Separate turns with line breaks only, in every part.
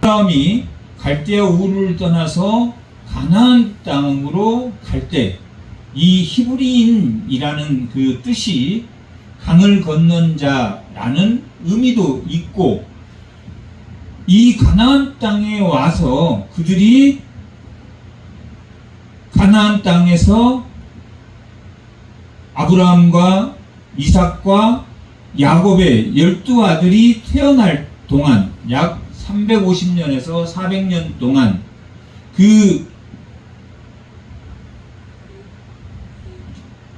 아브라함이 갈대아 우르를 떠나서 가나안 땅으로 갈 때 이 히브리인이라는 그 뜻이 강을 건넌 자라는 의미도 있고, 이 가나안 땅에 와서 그들이 가나안 땅에서 아브라함과 이삭과 야곱의 12아들이 태어날 동안 약 350년에서 400년 동안 그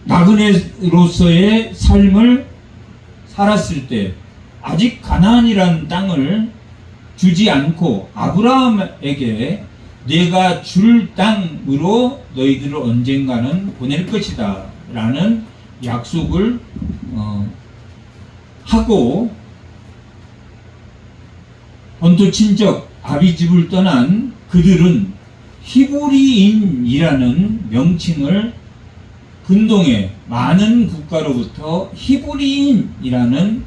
나그네로서의 삶을 살았을 때 아직 가나안이라는 땅을 주지 않고 아브라함에게 내가 줄 땅으로 너희들을 언젠가는 보낼 것이다 라는 약속을 하고 본토 친척 아비집을 떠난 그들은 히브리인이라는 명칭을 근동의 많은 국가로부터 히브리인이라는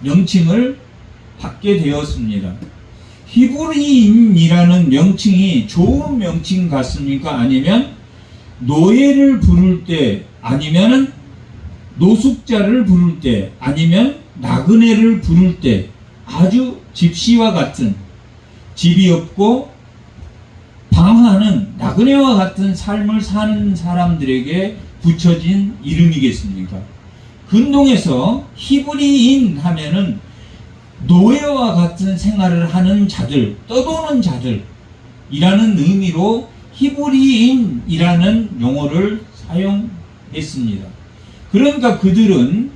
명칭을 받게 되었습니다. 히브리인이라는 명칭이 좋은 명칭 같습니까? 아니면 노예를 부를 때, 아니면 노숙자를 부를 때, 아니면 나그네를 부를 때 아주 집시와 같은, 집이 없고 방황하는 나그네와 같은 삶을 사는 사람들에게 붙여진 이름이겠습니까? 근동에서 히브리인 하면은 노예와 같은 생활을 하는 자들, 떠도는 자들이라는 의미로 히브리인이라는 용어를 사용했습니다. 그러니까 그들은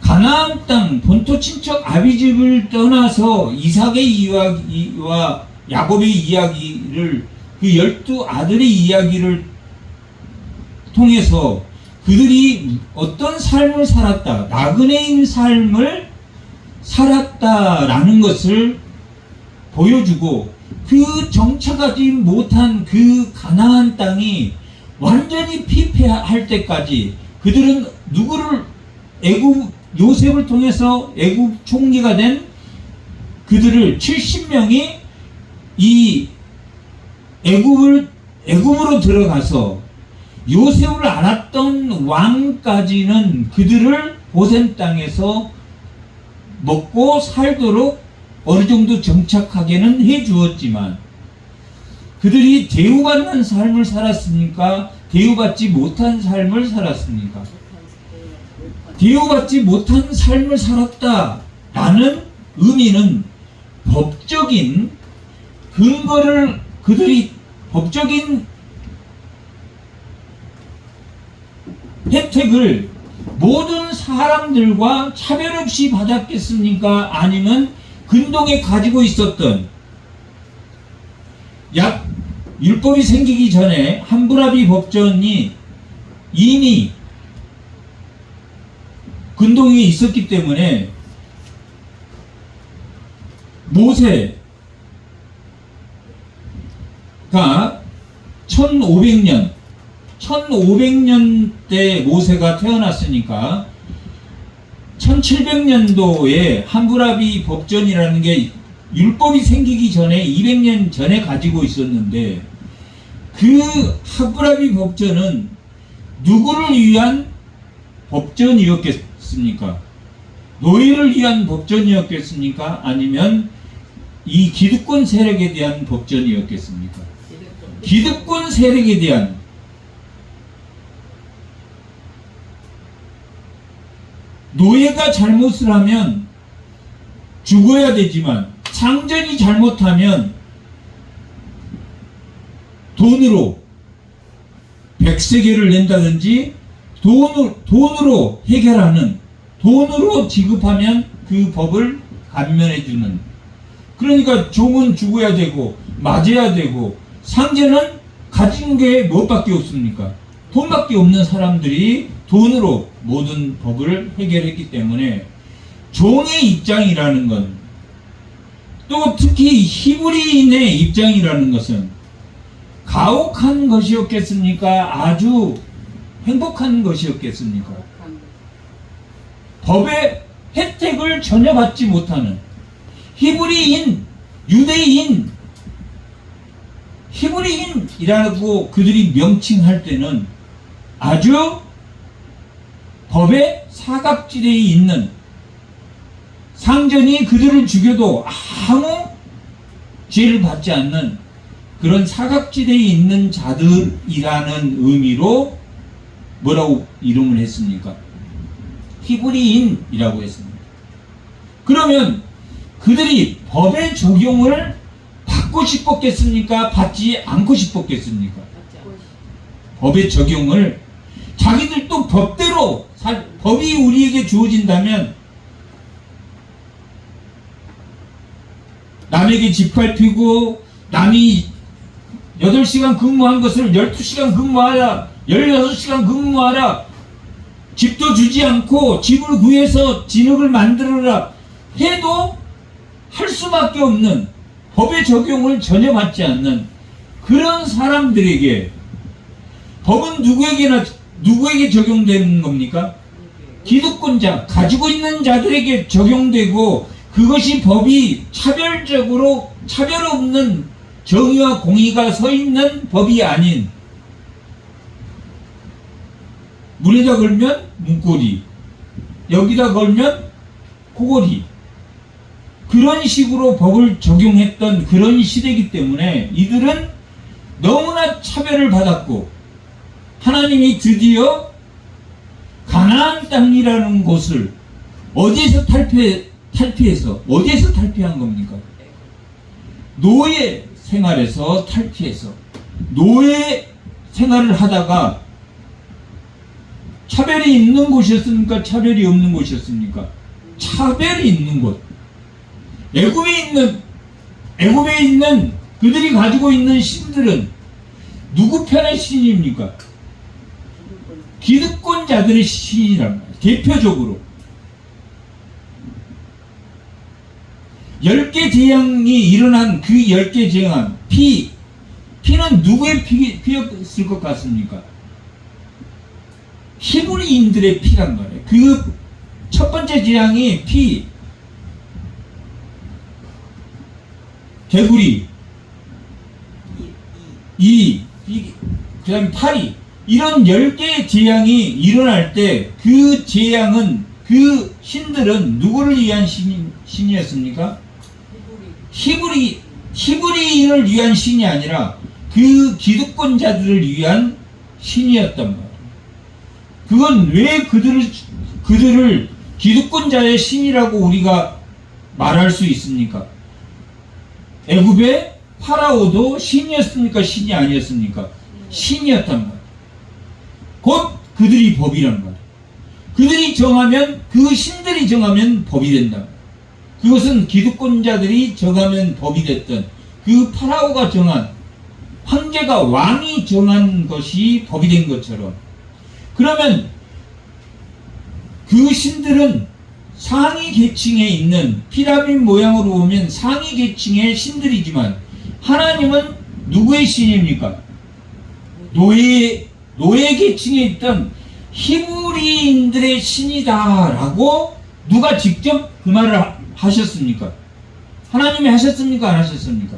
가나안 땅 본토 친척 아비집을 떠나서 이삭의 이야기와 야곱의 이야기를, 그 12아들의 이야기를 통해서 그들이 어떤 삶을 살았다, 나그네인 삶을 살았다라는 것을 보여주고, 그 정착하지 못한 그 가나안 땅이 완전히 피폐할 때까지 그들은 누구를, 요셉을 통해서 애굽 총리가 된 그들을 70명이 이 애굽으로 들어가서 요셉을 알았던 왕까지는 그들을 고센 땅에서 먹고 살도록 어느 정도 정착하게는 해 주었지만, 그들이 대우받는 삶을 살았습니까? 대우받지 못한 삶을 살았습니까? 대우받지 못한 삶을 살았다라는 의미는 법적인 근거를, 그들이 법적인 혜택을 모든 사람들과 차별 없이 받았겠습니까? 아니면 근동에 가지고 있었던, 율법이 생기기 전에 함부라비 법전이 이미 근동에 있었기 때문에 모세가 1500년 때 모세가 태어났으니까 1700년도에 함부라비 법전이라는 게 율법이 생기기 전에 200년 전에 가지고 있었는데, 그 함부라비 법전은 누구를 위한 법전이었겠습니까? 노예를 위한 법전이었겠습니까? 아니면 이 기득권 세력에 대한 법전이었겠습니까? 기득권 세력에 대한, 노예가 잘못을 하면 죽어야 되지만 상전이 잘못하면 돈으로 100세겔을 낸다든지 돈으로 해결하는, 돈으로 지급하면 그 법을 감면해주는, 그러니까 종은 죽어야 되고 맞아야 되고 상제는 가진 게 무엇밖에 없습니까? 돈밖에 없는 사람들이 돈으로 모든 법을 해결했기 때문에 종의 입장이라는 건, 또 특히 히브리인의 입장이라는 것은 가혹한 것이었겠습니까? 아주 행복한 것이었겠습니까? 법의 혜택을 전혀 받지 못하는, 히브리인, 유대인, 히브리인이라고 그들이 명칭할 때는 아주 법의 사각지대에 있는, 상전이 그들을 죽여도 아무 죄를 받지 않는 그런 사각지대에 있는 자들이라는 의미로 뭐라고 이름을 했습니까? 히브리인이라고 했습니다. 그러면 그들이 법의 적용을 받고 싶었겠습니까? 받지 않고 싶었겠습니까? 법의 적용을 자기들도 법대로, 법이 우리에게 주어진다면 남에게 짓밟히고 남이 8시간 근무한 것을 12시간 근무하라, 16시간 근무하라, 집도 주지 않고 집을 구해서 진흙을 만들어라 해도 할 수밖에 없는, 법의 적용을 전혀 받지 않는 그런 사람들에게 법은 누구에게 적용되는 겁니까? 기득권자, 가지고 있는 자들에게 적용되고, 그것이 법이 차별적으로, 차별 없는 정의와 공의가 서 있는 법이 아닌, 문에다 걸면 문고리, 여기다 걸면 코고리, 그런 식으로 법을 적용했던 그런 시대이기 때문에 이들은 너무나 차별을 받았고, 하나님이 드디어 가나안 땅이라는 곳을 어디에서 탈피해서 어디에서 탈피한 겁니까? 노예 생활에서 탈피해서, 노예 생활을 하다가 차별이 있는 곳이었습니까? 차별이 없는 곳이었습니까? 차별이 있는 곳. 애굽에 있는 그들이 가지고 있는 신들은 누구 편의 신입니까? 기득권자들의 신이란 말이에요. 대표적으로 10개 재앙이 일어난 그 10개 재앙, 피는 누구의 피였을 것 같습니까? 히브리인들의 피란 말이에요. 그 첫 번째 재앙이 피, 개구리, 그 다음에 파리, 이런 10개의 재앙이 일어날 때 그 재앙은, 그 신들은 누구를 위한 신이었습니까? 히브리인을 위한 신이 아니라 그 기득권자들을 위한 신이었단 말이에요. 그건 왜 그들을 기득권자의 신이라고 우리가 말할 수 있습니까? 애굽의 파라오도 신이었습니까? 신이 아니었습니까? 신이었단 말이에요. 곧 그들이 법이란 말이에요. 그들이 정하면, 그 신들이 정하면 법이 된다. 그것은 기득권자들이 정하면 법이 됐던, 그 파라오가 정한, 황제가, 왕이 정한 것이 법이 된 것처럼, 그러면 그 신들은 상위 계층에 있는, 피라미드 모양으로 보면 상위 계층의 신들이지만 하나님은 누구의 신입니까? 노예 계층에 있던 히브리인들의 신이다라고 누가 직접 그 말을 하셨습니까? 하나님이 하셨습니까? 안 하셨습니까?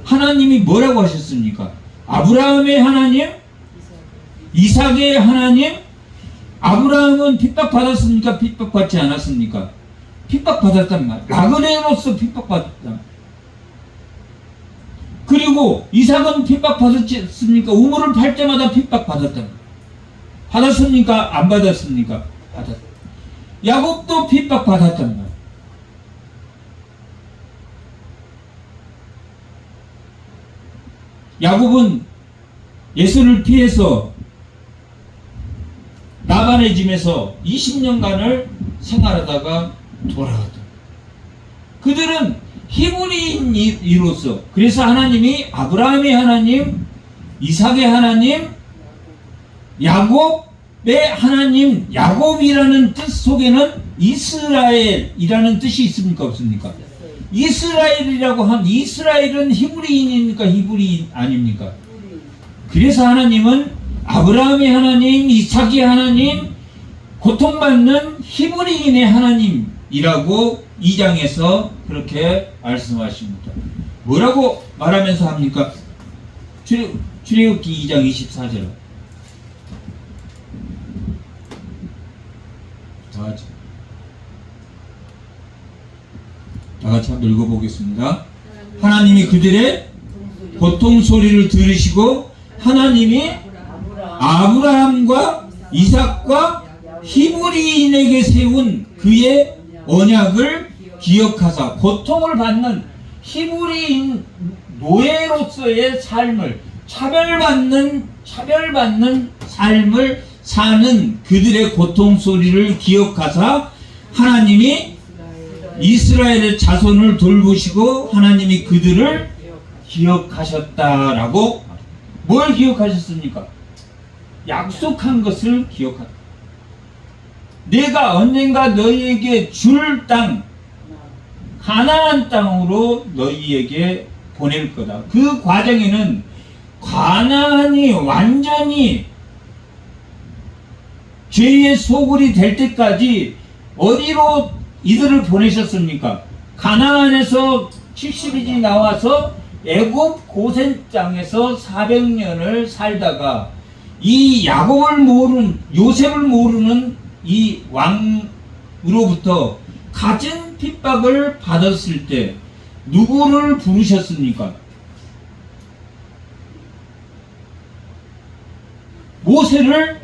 하나님이 뭐라고 하셨습니까? 아브라함의 하나님, 이삭의 하나님. 아브라함은 핍박받았습니까? 핍박받지 않았습니까? 핍박받았단 말이에요. 나그네로서 핍박받았다. 그리고 이삭은 핍박받았습니까? 우물을 팔 때마다 핍박받았다. 받았습니까? 안 받았습니까? 받았다. 야곱도 핍박받았단 말이에요. 야곱은 예수를 피해서 라반의 집에서 20년간을 생활하다가 돌아갔다. 그들은 히브리인으로서, 그래서 하나님이 아브라함의 하나님, 이삭의 하나님, 야곱의 하나님, 야곱이라는 뜻 속에는 이스라엘이라는 뜻이 있습니까? 없습니까? 이스라엘이라고 하면, 이스라엘은 히브리인입니까? 히브리인 아닙니까? 그래서 하나님은 아브라함의 하나님, 이삭의 하나님, 고통받는 히브리인의 하나님이라고 2장에서 그렇게 말씀하십니다. 뭐라고 말하면서 합니까? 출애굽기 2장 24절. 다 같이 한번 읽어보겠습니다. 하나님이 그들의 고통 소리를 들으시고 하나님이 아브라함과 이삭과 히브리인에게 세운 그의 언약을 기억하사 고통을 받는 히브리인 노예로서의 삶을 차별받는 삶을 사는 그들의 고통 소리를 기억하사 하나님이 이스라엘의 자손을 돌보시고 하나님이 그들을 기억하셨다라고. 뭘 기억하셨습니까? 약속한 것을 기억한다. 내가 언젠가 너희에게 줄 땅, 가나안 땅으로 너희에게 보낼 거다. 그 과정에는 가나안이 완전히 죄의 소굴이 될 때까지 어디로 이들을 보내셨습니까? 가나안에서 70일이 나와서 애굽 고센 땅에서 400년을 살다가 이 야곱을 모르는, 요셉을 모르는 이 왕으로부터 갖은 핍박을 받았을 때 누구를 부르셨습니까? 모세를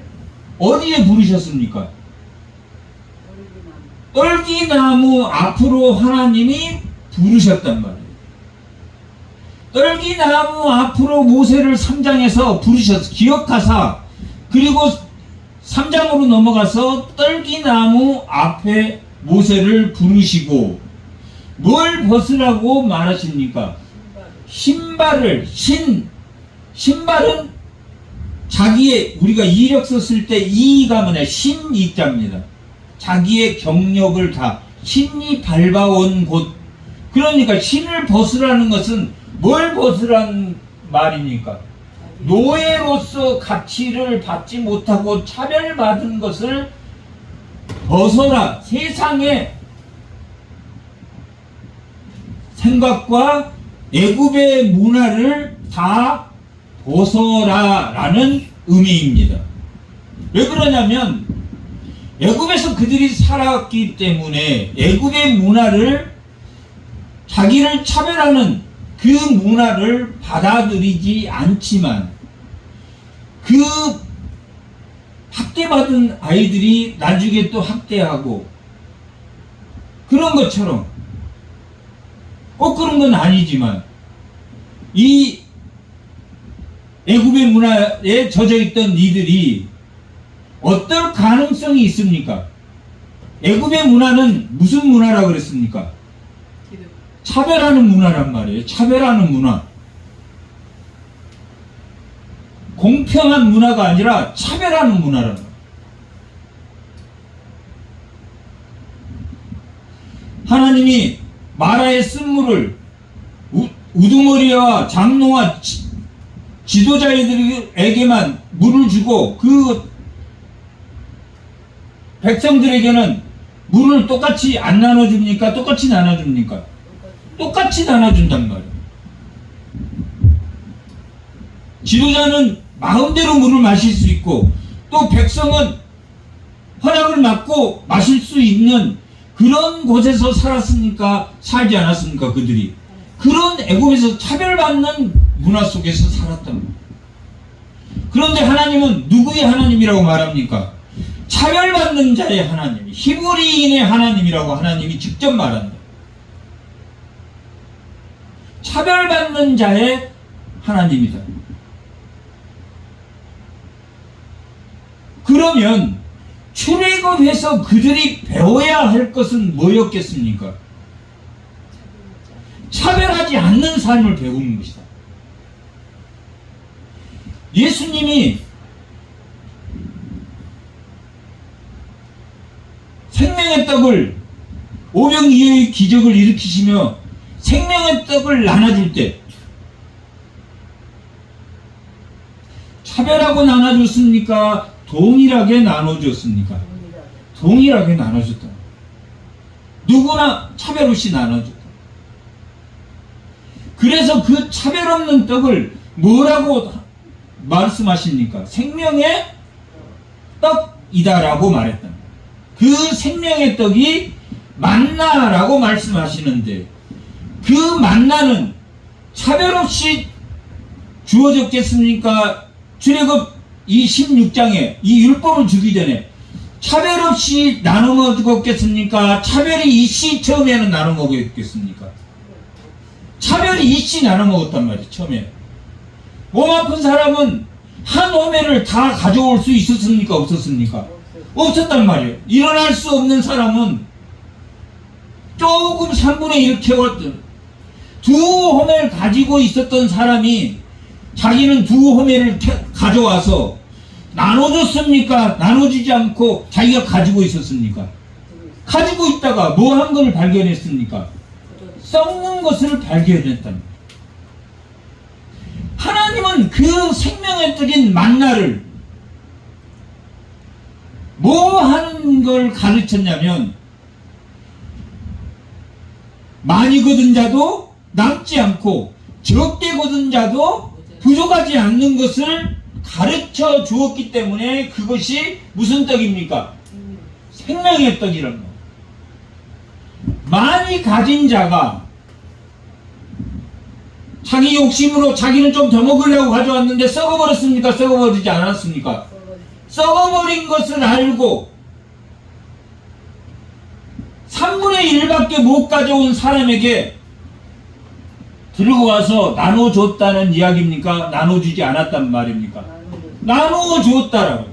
어디에 부르셨습니까? 떨기나무 앞으로 하나님이 부르셨단 말이에요. 떨기나무 앞으로 모세를 3장에서 부르셨어. 기억하사. 그리고 3장으로 넘어가서 떨기나무 앞에 모세를 부르시고 뭘 벗으라고 말하십니까? 신발은 자기의, 우리가 이력서 쓸 때 이가 뭐냐, 신이자입니다. 자기의 경력을 다 신이 밟아온 곳. 그러니까 신을 벗으라는 것은 뭘 벗으라는 말입니까? 노예로서 가치를 받지 못하고 차별받은 것을 벗어라. 세상의 생각과 애굽의 문화를 다 벗어라라는 의미입니다. 왜 그러냐면 애굽에서 그들이 살았기 때문에 애굽의 문화를, 자기를 차별하는 그 문화를 받아들이지 않지만 그 학대받은 아이들이 나중에 또 학대하고 그런 것처럼, 꼭 그런 건 아니지만 이 애굽의 문화에 젖어있던 이들이 어떤 가능성이 있습니까? 애굽의 문화는 무슨 문화라고 그랬습니까? 차별하는 문화란 말이에요. 차별하는 문화. 공평한 문화가 아니라 차별하는 문화란 말이에요. 하나님이 마라의 쓴물을 우두머리와 장로와 지도자들에게만 물을 주고 그 백성들에게는 물을 똑같이 안 나눠줍니까? 똑같이 나눠줍니까? 똑같이 나눠준단 말이에요. 지도자는 마음대로 물을 마실 수 있고 또 백성은 허락을 받고 마실 수 있는 그런 곳에서 살았습니까? 살지 않았습니까? 그들이 그런 애굽에서 차별받는 문화 속에서 살았단 말이에요. 그런데 하나님은 누구의 하나님이라고 말합니까? 차별받는 자의 하나님, 히브리인의 하나님이라고 하나님이 직접 말한다. 차별받는 자의 하나님이다. 그러면 출애굽에서 그들이 배워야 할 것은 뭐였겠습니까? 차별하지 않는 삶을 배우는 것이다. 예수님이 생명의 떡을 오병이어의 기적을 일으키시며 생명의 떡을 나눠줄 때 차별하고 나눠줬습니까? 동일하게 나눠줬습니까? 동일하게 나눠줬다. 누구나 차별 없이 나눠줬다. 그래서 그 차별 없는 떡을 뭐라고 말씀하십니까? 생명의 떡이다라고 말했다. 그 생명의 떡이 만나라고 말씀하시는데, 그 만나는 차별 없이 주어졌겠습니까? 출애굽 이 16장에 이 율법을 주기 전에 차별 없이 나눠 먹었겠습니까? 차별이 있이 처음에는 나눠 먹었겠습니까? 차별이 있이 나눠 먹었단 말이에요. 처음에 몸 아픈 사람은 한 호매를 다 가져올 수 있었습니까? 없었습니까? 없었단 말이에요. 일어날 수 없는 사람은 조금 3분의 1 채웠던, 두 호매를 가지고 있었던 사람이 자기는 두 호매를 가져와서 나눠줬습니까? 나눠주지 않고 자기가 가지고 있었습니까? 가지고 있다가 뭐 한 걸 발견했습니까? 썩는 것을 발견했답니다. 하나님은 그 생명의 떡인 만나를 뭐 하는 걸 가르쳤냐면, 많이 거둔 자도 남지 않고 적게 거둔 자도 부족하지 않는 것을 가르쳐 주었기 때문에 그것이 무슨 떡입니까? 생명의 떡이란 거. 많이 가진 자가 자기 욕심으로 자기는 좀 더 먹으려고 가져왔는데 썩어버렸습니까? 썩어버리지 않았습니까? 썩어버린 것을 알고 3분의 1밖에 못 가져온 사람에게 들고 와서 나눠줬다는 이야기입니까? 나눠주지 않았단 말입니까? 나눠줬다라고.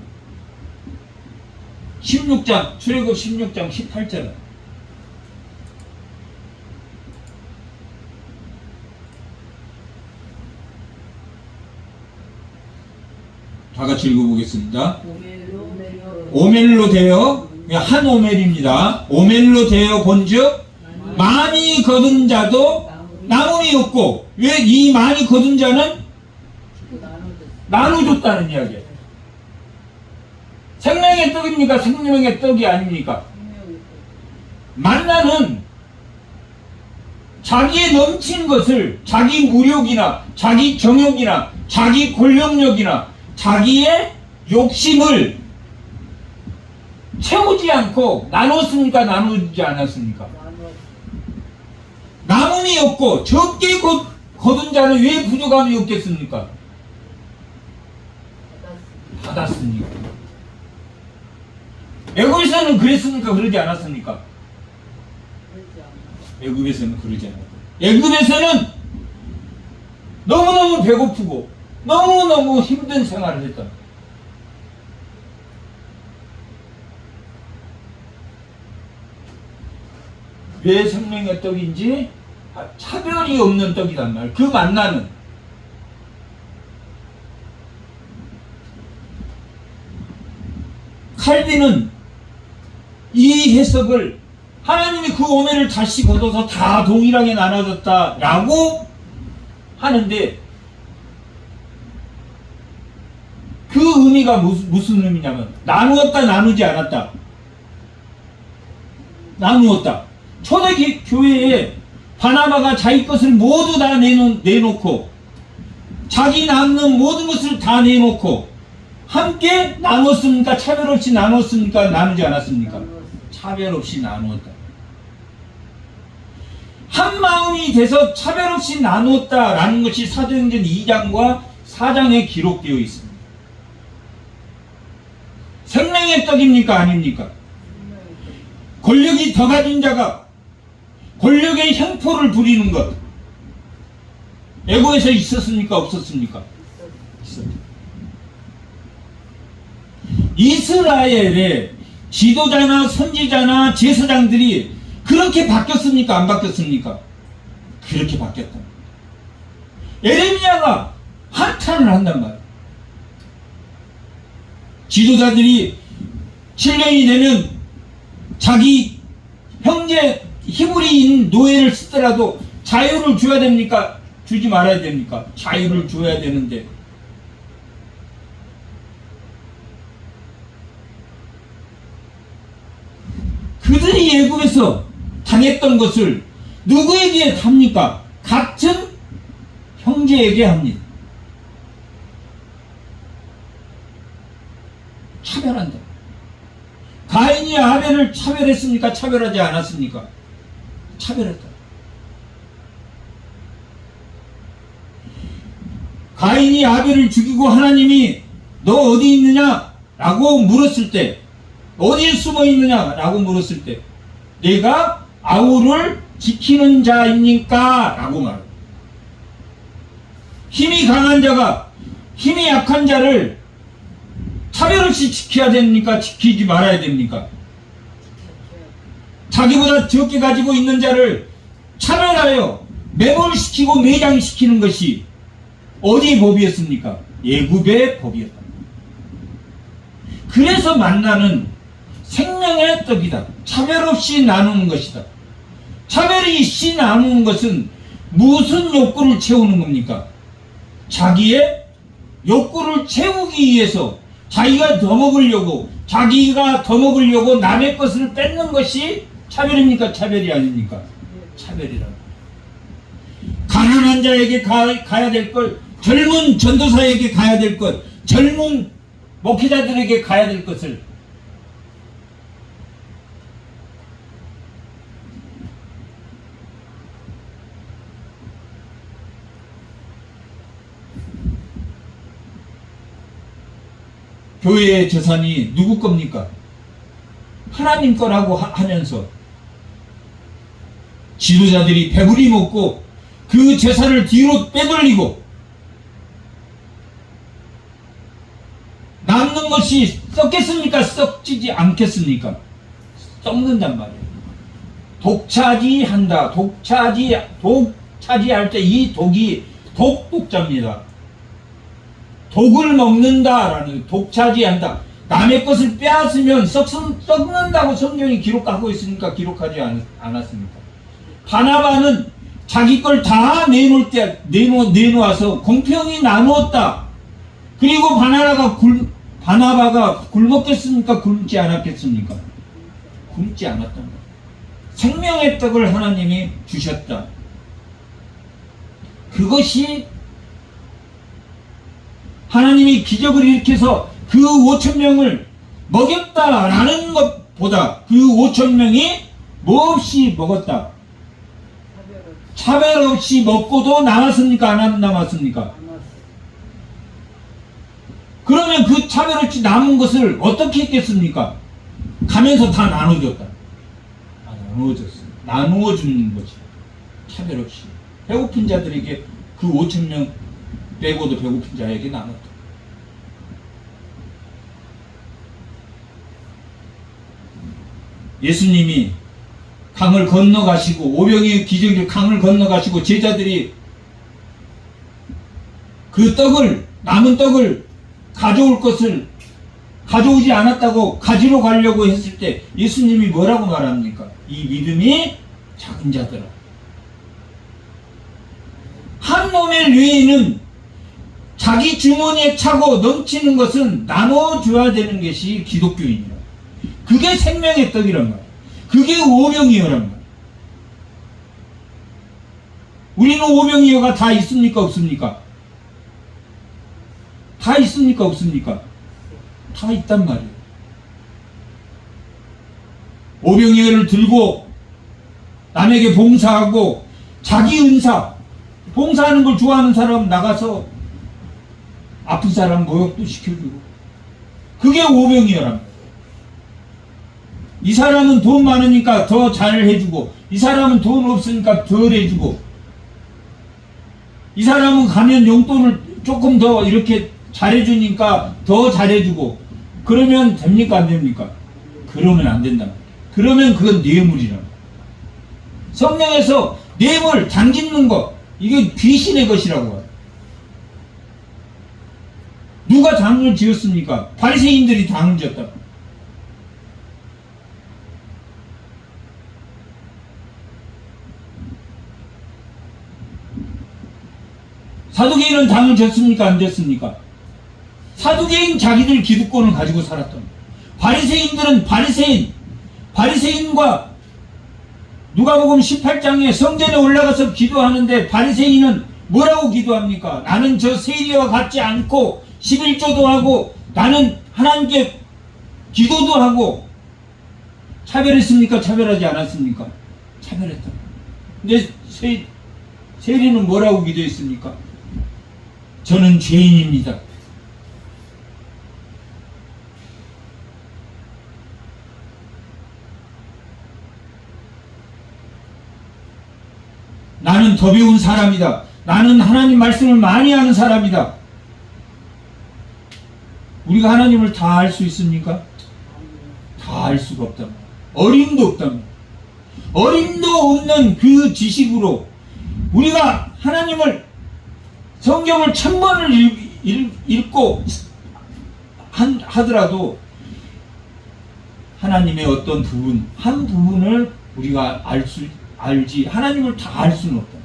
16장, 출애굽 16장 18절. 다 같이 읽어보겠습니다. 오멜로 되어, 한 오멜입니다. 오멜로 되어 본즉 많이 거둔 자도 남음이 없고, 왜 이 많이 거둔 자는 나눠줬다는 이야기예요. 생명의 떡입니까? 생명의 떡이 아닙니까? 만나는 자기의 넘친 것을 자기 무력이나 자기 정욕이나 자기 권력력이나 자기의 욕심을 채우지 않고 나눴습니까? 나누지 않았습니까? 남음이 없고 적게 거둔 자는 왜 부족함이 없겠습니까? 받았습니까? 애굽에서는 그랬습니까? 그러지 않았습니까? 애굽에서는 그러지 않았고, 애굽에서는 너무너무 배고프고 너무너무 힘든 생활을 했다. 왜 생명의 떡인지 차별이 없는 떡이란 말. 그 만나는 칼빈은 이 해석을, 하나님이 그 오매를 다시 걷어서 다 동일하게 나눠줬다라고 하는데, 그 의미가 무슨 의미냐면 나누었다, 나누지 않았다. 나누었다. 초대 교회에 바나바가 자기 것을 모두 다 내놓고 자기 남는 모든 것을 다 내놓고 함께 나눴습니까? 차별 없이 나눴습니까? 나누지 않았습니까? 차별 없이 나누었다. 한 마음이 돼서 차별 없이 나누었다라는 것이 사도행전 2장과 4장에 기록되어 있습니다. 생명의 떡입니까? 아닙니까? 권력이 더 가진 자가 권력의 형포를 부리는 것, 애고에서 있었습니까? 없었습니까? 있었습니다. 이스라엘의 지도자나 선지자나 제사장들이 그렇게 바뀌었습니까? 안 바뀌었습니까? 그렇게 바뀌었다. 에레미야가 한탄을 한단 말이야. 지도자들이 7년이 되면 자기 형제 히브리인 노예를 쓰더라도 자유를 줘야 됩니까? 주지 말아야 됩니까? 자유를 줘야 되는데, 그들이 애굽에서 당했던 것을 누구에게 합니까? 같은 형제에게 합니다. 차별한다. 가인이 아벨을 차별했습니까? 차별하지 않았습니까? 차별했다. 가인이 아벨을 죽이고 하나님이 너 어디 있느냐? 라고 물었을 때, 어디에 숨어 있느냐? 라고 물었을 때, 내가 아우를 지키는 자입니까? 라고 말합니다. 힘이 강한 자가 힘이 약한 자를 차별 없이 지켜야 됩니까? 지키지 말아야 됩니까? 자기보다 적게 가지고 있는 자를 차별하여 매몰시키고 매장시키는 것이 어디의 법이었습니까? 애굽의 법이었다. 그래서 만나는 생명의 떡이다. 차별 없이 나누는 것이다. 차별이 없이 나누는 것은 무슨 욕구를 채우는 겁니까? 자기의 욕구를 채우기 위해서 자기가 더 먹으려고 남의 것을 뺏는 것이 차별입니까? 차별이 아닙니까? 차별이라. 가난한 자에게 가야 될 것, 젊은 전도사에게 가야 될 것, 젊은 목회자들에게 가야 될 것을 교회의 재산이 누구 겁니까? 하나님 거라고 하면서 지도자들이 배부리 먹고 그 재산을 뒤로 빼돌리고 남는 것이 썩겠습니까? 썩지지 않겠습니까? 썩는단 말이에요. 독차지한다. 독차지할 때 이 독이 독자입니다. 독을 먹는다라는, 독차지한다. 남의 것을 빼앗으면 썩는다고 성경이 기록하고 있으니까 기록하지 않았습니까? 바나바는 자기 걸 다 내놓아서 공평히 나누었다. 그리고 바나바가 굶었겠습니까? 굶지 않았겠습니까? 굶지 않았단 말이에요. 생명의 떡을 하나님이 주셨다. 그것이 하나님이 기적을 일으켜서 그 5,000명을 먹였다라는 것보다 그 5,000명이 몹시 먹었다. 차별 없이 먹고도 남았습니까? 안 남았습니까? 그러면 그 차별 없이 남은 것을 어떻게 했겠습니까? 가면서 다 나눠줬다. 나누어 주는 거지. 차별 없이. 배고픈 자들에게 그 5,000명 빼고도 배고픈 자에게 나눴다. 예수님이 강을 건너가시고, 오병이의 기적을 강을 건너가시고, 제자들이 그 남은 떡을 가져오지 않았다고 가지러 가려고 했을 때 예수님이 뭐라고 말합니까? 이 믿음이 작은 자들아. 한 몸의 뇌에는 자기 주머니에 차고 넘치는 것은 나눠줘야 되는 것이 기독교인이라. 그게 생명의 떡이란 말이야. 그게 오병이어란 말이야. 우리는 오병이어가 다 있습니까? 없습니까? 다 있습니까? 없습니까? 다 있단 말이에요. 오병이어를 들고 남에게 봉사하고 자기 은사, 봉사하는 걸 좋아하는 사람 나가서 아픈 사람 모욕도 시켜주고, 그게 오병이어랍니다. 이 사람은 돈 많으니까 더 잘 해주고, 이 사람은 돈 없으니까 덜 해주고, 이 사람은 가면 용돈을 조금 더 이렇게 잘해주니까 더 잘해주고, 그러면 됩니까? 안 됩니까? 그러면 안 된다. 그러면 그건 뇌물이라. 성경에서 뇌물, 장짓는 것, 이게 귀신의 것이라고 해요. 누가 장을 지었습니까? 바리새인들이 장을 지었다. 사두개인은 장을 졌습니까? 안 졌습니까? 사두개인 자기들 기득권을 가지고 살았던 거예요. 바리새인들은 바리새인과 누가복음 18장에 성전에 올라가서 기도하는데 바리새인은 뭐라고 기도합니까? 나는 저 세리와 같지 않고 11조도 하고 나는 하나님께 기도도 하고. 차별했습니까? 차별하지 않았습니까? 차별했다. 근데 세리는 뭐라고 기도했습니까? 저는 죄인입니다. 나는 더 배운 사람이다. 나는 하나님 말씀을 많이 하는 사람이다. 우리가 하나님을 다 알 수 있습니까? 다 알 수가 없다. 어림도 없다. 어림도 없는 그 지식으로 우리가 하나님을 성경을 1000번을 읽고 하더라도 하나님의 어떤 부분, 한 부분을 우리가 알지 하나님을 다 알 수는 없다.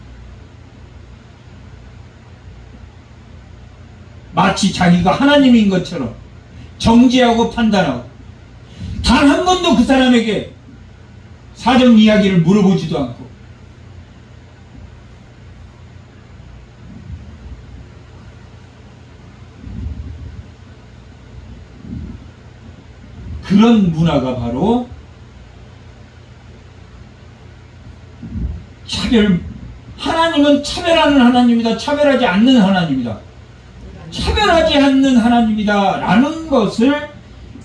마치 자기가 하나님인 것처럼 정죄하고 판단하고 단 한 번도 그 사람에게 사정 이야기를 물어보지도 않고 그런 문화가 바로 하나님은 차별하는 하나님이다. 차별하지 않는 하나님이다. 차별하지 않는 하나님이다 라는 것을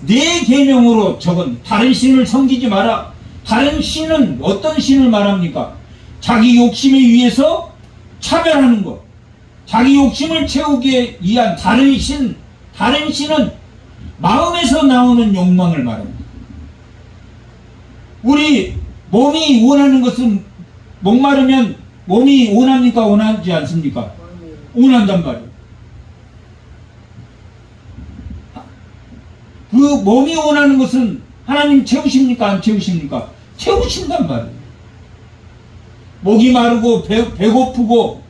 네 계명으로 적은. 다른 신을 섬기지 마라. 다른 신은 어떤 신을 말합니까? 자기 욕심에 의해서 차별하는 것. 자기 욕심을 채우기 위한 다른 신은 마음에서 나오는 욕망을 말합니다. 우리 몸이 원하는 것은 목마르면 몸이 원합니까? 원하지 않습니까? 원한단 말이에요. 그 몸이 원하는 것은 하나님 채우십니까? 안 채우십니까? 채우신단 말이에요. 목이 마르고 배고프고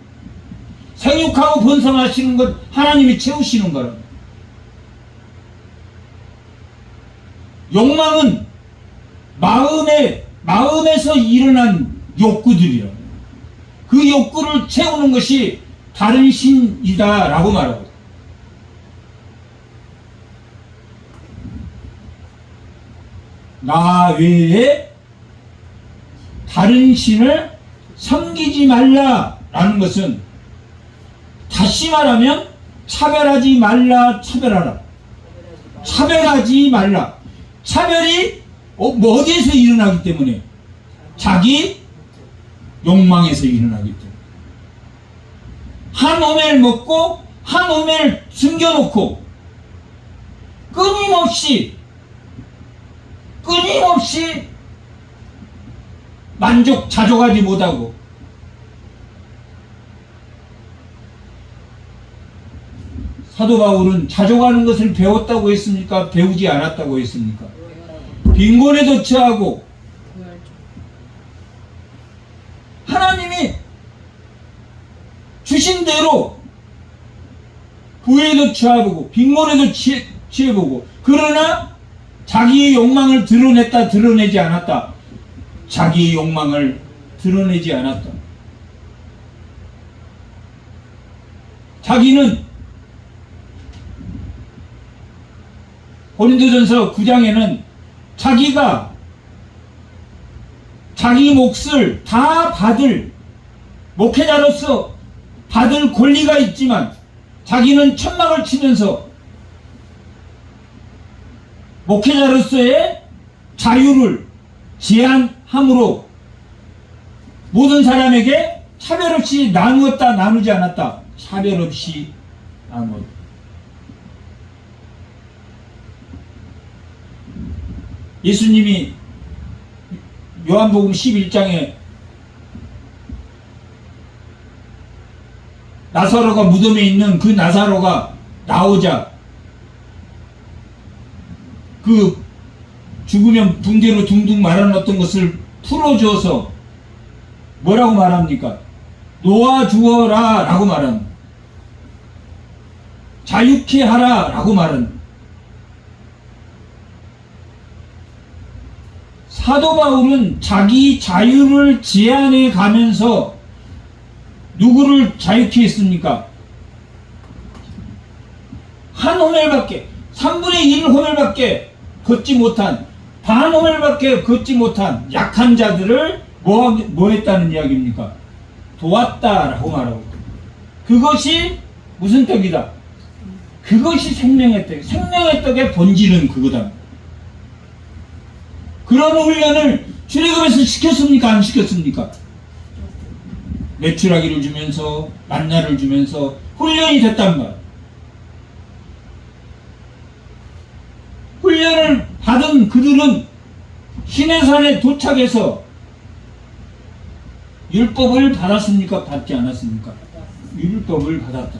생육하고 번성하시는 것 하나님이 채우시는 거랍니다. 욕망은 마음에서 일어난 욕구들이라. 그 욕구를 채우는 것이 다른 신이다 라고 말하고, 나 외에 다른 신을 섬기지 말라라는 것은 다시 말하면 차별하지 말라, 차별하라. 차별하지 말라. 차별이 어디에서 일어나기 때문에? 자기 욕망에서 일어나기 때문에. 한 오멜 먹고 한 오멜 숨겨놓고 끊임없이 자족하지 못하고, 사도 바울은 자족하는 것을 배웠다고 했습니까? 배우지 않았다고 했습니까? 빈곤에도 처하고, 하나님이 주신 대로 부에도 처해보고 빈곤에도 취해보고, 그러나 자기의 욕망을 드러냈다, 드러내지 않았다. 자기의 욕망을 드러내지 않았다. 자기는 고린도전서 9장에는 자기가 자기 몫을 다 목회자로서 받을 권리가 있지만 자기는 천막을 치면서 목회자로서의 자유를 제한함으로 모든 사람에게 차별 없이 나누었다, 나누지 않았다. 차별 없이 나누었다. 예수님이 요한복음 11장에 나사로가 무덤에 있는 그 나사로가 나오자 그 죽으면 붕대로 둥둥 말아놨던 것을 풀어줘서 뭐라고 말합니까? 놓아주어라 라고 말합니다. 자유케 하라 라고 말합니다. 사도 바울은 자기 자유를 제한해 가면서 누구를 자유케 했습니까? 한 호멜밖에, 3분의 1 호멜밖에 걷지 못한, 반 호멜밖에 걷지 못한 약한 자들을 뭐 했다는 이야기입니까? 도왔다라고 말하고. 그것이 무슨 떡이다? 그것이 생명의 떡. 생명의 떡의 본질은 그거다. 그런 훈련을 출애굽에서 시켰습니까? 안 시켰습니까? 메추라기를 주면서 만나를 주면서 훈련이 됐단 말. 훈련을 받은 그들은 시내산에 도착해서 율법을 받았습니까? 받지 않았습니까? 율법을 받았다.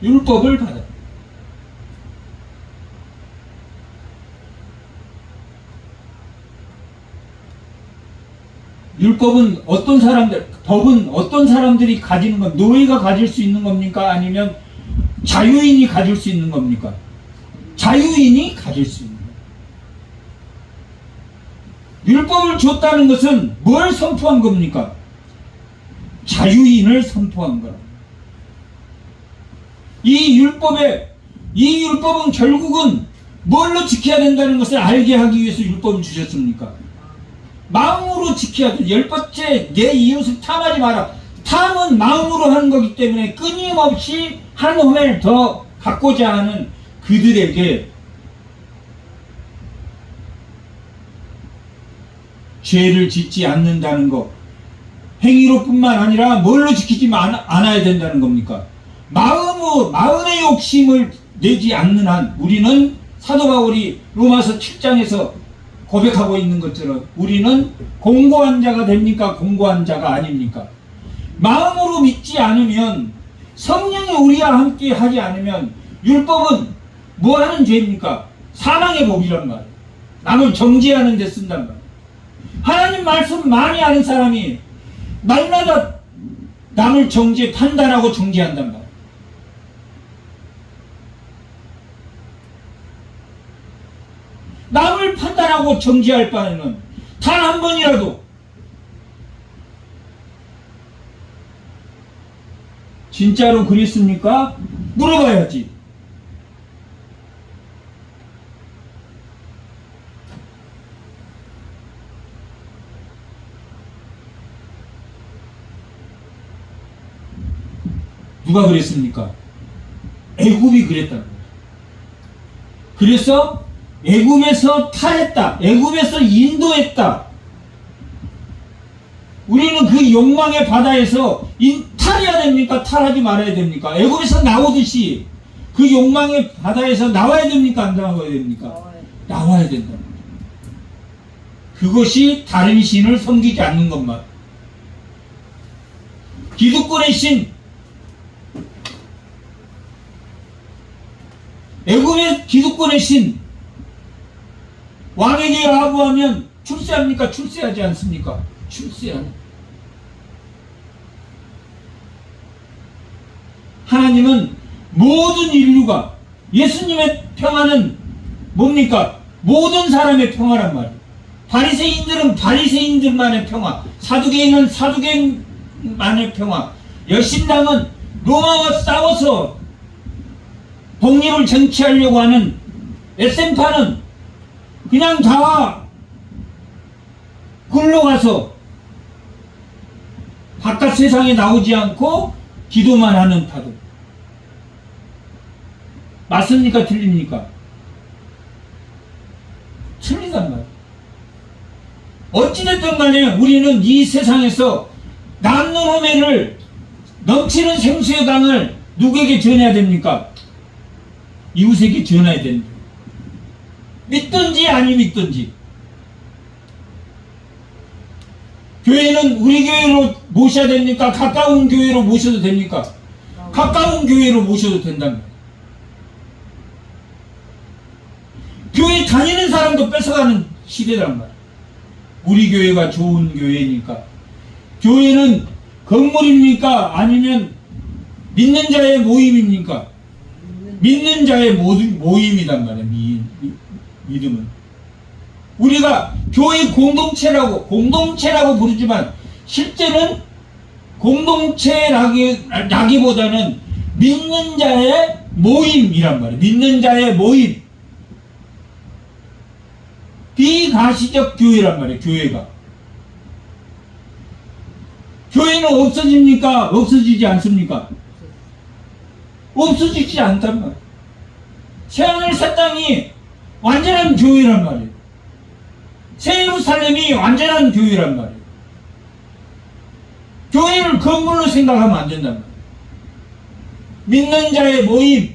율법을 받았다. 율법은 어떤 사람들, 법은 어떤 사람들이 가지는 건, 노예가 가질 수 있는 겁니까? 아니면 자유인이 가질 수 있는 겁니까? 자유인이 가질 수 있는 겁니다. 율법을 줬다는 것은 뭘 선포한 겁니까? 자유인을 선포한 거라. 이 율법은 결국은 뭘로 지켜야 된다는 것을 알게 하기 위해서 율법을 주셨습니까? 마음으로 지켜야 돼. 10번째, 내 이웃을 탐하지 마라. 탐은 마음으로 하는 거기 때문에 끊임없이 한 호멜 더 갖고자 하는 그들에게 죄를 짓지 않는다는 것, 행위로뿐만 아니라 뭘로 지키지 않아야 된다는 겁니까? 마음의 욕심을 내지 않는 한 우리는 사도 바울이 로마서 7장에서 고백하고 있는 것처럼 우리는 공고한 자가 됩니까? 공고한 자가 아닙니까? 마음으로 믿지 않으면, 성령이 우리와 함께 하지 않으면 율법은 뭐 하는 죄입니까? 사망의 법이란 말이에요. 남을 정죄하는 데 쓴단 말이에요. 하나님 말씀 많이 아는 사람이 날마다 남을 판단하고 정죄한단 말이에요. 남을 판단하고 정죄할 바에는 단 한 번이라도 진짜로 그랬습니까? 물어봐야지. 누가 그랬습니까? 애굽이 그랬다는 거예요. 그래서 애굽에서 탈했다. 애굽에서 인도했다. 우리는 그 욕망의 바다에서 탈해야 됩니까? 탈하지 말아야 됩니까? 애굽에서 나오듯이 그 욕망의 바다에서 나와야 됩니까? 안 나와야 됩니까? 나와야 된다. 그것이 다른 신을 섬기지 않는 것만. 기득권의 신, 애굽의 기득권의 신, 왕에게 아부하면 출세합니까? 출세하지 않습니까? 출세하는. 하나님은 모든 인류가, 예수님의 평화는 뭡니까? 모든 사람의 평화란 말이에요. 바리새인들은 바리새인들만의 평화, 사두개인은 사두개인만의 평화, 열심당은 로마와 싸워서 독립을 쟁취하려고 하는 에센파는 그냥 다 굴러가서 바깥 세상에 나오지 않고 기도만 하는 파들. 맞습니까? 틀립니까? 틀리단 말이에요. 어찌됐든 간에 우리는 이 세상에서 남는 호매를, 넘치는 생수의 강을 누구에게 전해야 됩니까? 이웃에게 전해야 됩니다. 믿든지 아니 믿든지. 교회는 우리 교회로 모셔야 됩니까? 가까운 교회로 모셔도 됩니까? 가까운 교회로 모셔도 된답니다. 교회 다니는 사람도 뺏어가는 시대란 말이에요. 우리 교회가 좋은 교회니까. 교회는 건물입니까? 아니면 믿는 자의 모임입니까? 믿는 자의 모임이란 말이에요. 믿음은. 우리가 교회 공동체라고 부르지만 실제는 공동체라기보다는 믿는 자의 모임이란 말이에요. 믿는 자의 모임. 비가시적 교회란 말이에요. 교회가. 교회는 없어집니까? 없어지지 않습니까? 없어지지 않단 말이에요. 새하늘 새 땅이 완전한 교회란 말이에요. 새 예루살렘이 완전한 교회란 말이에요. 교회를 건물로 생각하면 안 된단 말이에요. 믿는 자의 모임,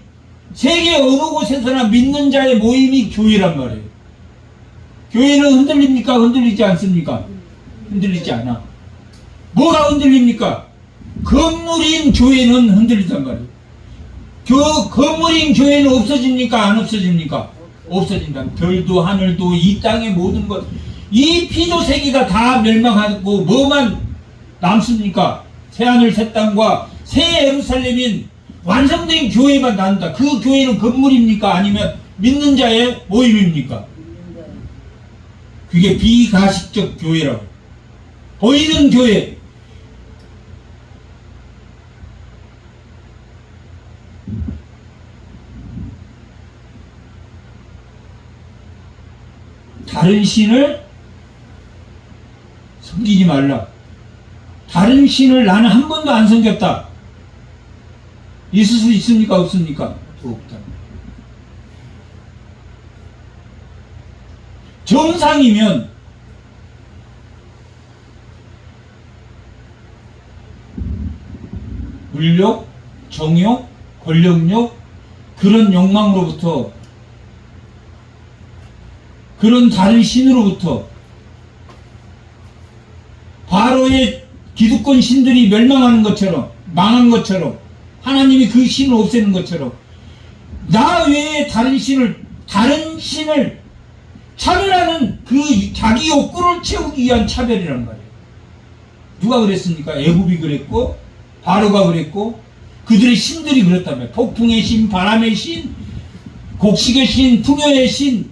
세계 어느 곳에서나 믿는 자의 모임이 교회란 말이에요. 교회는 흔들립니까? 흔들리지 않습니까? 흔들리지 않아. 뭐가 흔들립니까? 건물인 교회는 흔들리단 말이에요. 건물인 교회는 없어집니까? 안 없어집니까? 없어진다. 별도 하늘도 이 땅의 모든 것, 이 피조세계가 다 멸망하고 뭐만 남습니까? 새하늘 새 땅과 새 예루살렘인 완성된 교회만 난다. 그 교회는 건물입니까? 아니면 믿는 자의 모임입니까? 그게 비가식적 교회라고. 보이는 교회. 다른 신을 섬기지 말라. 다른 신을 나는 한 번도 안 섬겼다. 있을 수 있습니까? 없습니까? 없다. 정상이면 물욕, 정욕, 권력욕, 그런 욕망으로부터, 그런 다른 신으로부터, 바로의 기득권 신들이 멸망하는 것처럼, 망한 것처럼, 하나님이 그 신을 없애는 것처럼, 나 외에 다른 신을 차별하는 그 자기 욕구를 채우기 위한 차별이란 말이에요. 누가 그랬습니까? 애굽이 그랬고, 바로가 그랬고, 그들의 신들이 그랬다며. 폭풍의 신, 바람의 신, 곡식의 신, 풍요의 신.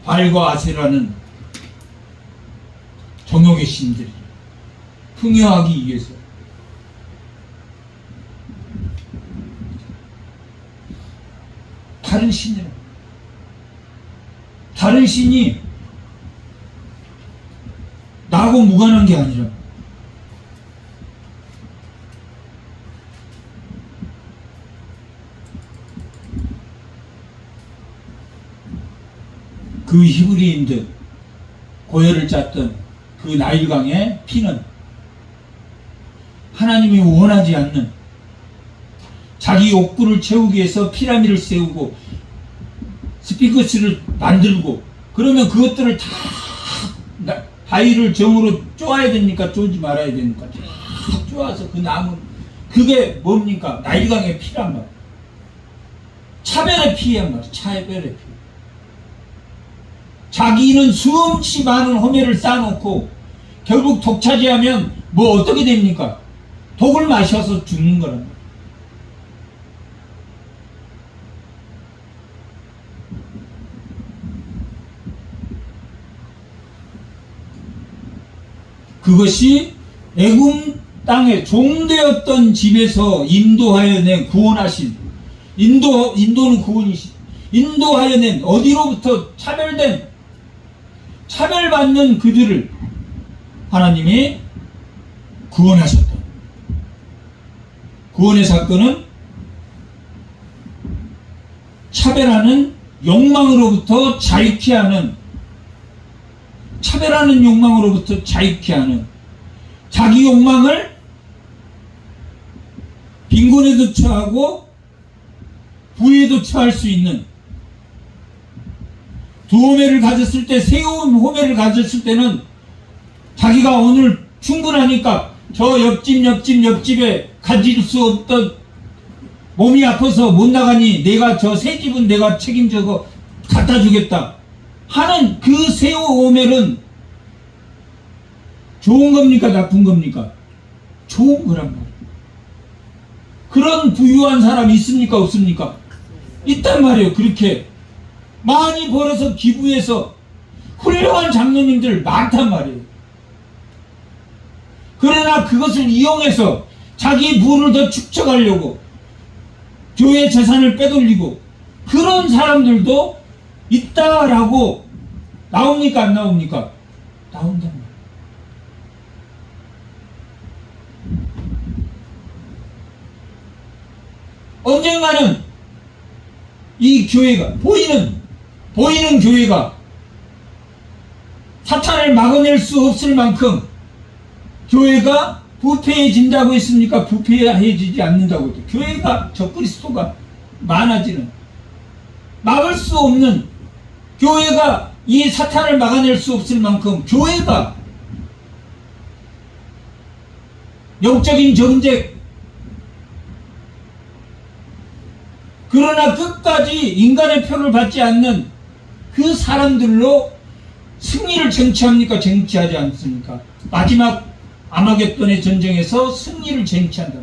발과 아세라는 정욕의 신들이 풍요하기 위해서 다른 신이라. 다른 신이 나하고 무관한 게 아니라 그 히브리인들 고열을 짰던 그 나일강의 피는 하나님이 원하지 않는 자기 욕구를 채우기 위해서 피라미드를 세우고 스피커스를 만들고, 그러면 그것들을 다 바위를 정으로 쪼아야 됩니까? 쪼지 말아야 됩니까? 다 쪼아서 그 나무, 그게 뭡니까? 나일강의 피란 말이에요. 차별의 피란 말이에요. 차별의 피. 자기는 수없이 많은 호매를 쌓아놓고 결국 독차지하면 뭐 어떻게 됩니까? 독을 마셔서 죽는 거란 말이에요. 그것이 애굽 땅에 종되었던 집에서 인도하여 낸 구원하신, 인도는 구원이신, 인도하여 낸 어디로부터 차별받는 그들을 하나님이 구원하셨다. 구원의 사건은 차별하는 욕망으로부터 자유케 하는, 차별하는 욕망으로부터 자유케 하는, 자기 욕망을 빈곤에도 처하고 부에도 처할 수 있는, 두 호매를 가졌을 때, 세 호매를 가졌을 때는 자기가 오늘 충분하니까 저 옆집에 가질 수 없던, 몸이 아파서 못 나가니 내가 저 새 집은 내가 책임져서 갖다 주겠다 하는 그 세 호멜은 좋은 겁니까? 나쁜 겁니까? 좋은 거란 말이에요. 그런 부유한 사람이 있습니까? 없습니까? 있단 말이에요. 그렇게 많이 벌어서 기부해서 훌륭한 장로님들 많단 말이에요. 그러나 그것을 이용해서 자기 부를 더 축적하려고 교회 재산을 빼돌리고 그런 사람들도 있다라고 나옵니까? 안 나옵니까? 나온단 말이에요. 언젠가는 이 교회가 보이는 교회가 사탄을 막아낼 수 없을 만큼 교회가 부패해진다고 했습니까? 부패해지지 않는다고 했죠. 교회가 적그리스도가 많아지는 막을 수 없는 교회가 이 사탄을 막아낼 수 없을 만큼 교회가 영적인 정죄 그러나 끝까지 인간의 표를 받지 않는 그 사람들로 승리를 쟁취합니까? 쟁취하지 않습니까? 마지막 아마겟돈의 전쟁에서 승리를 쟁취한다.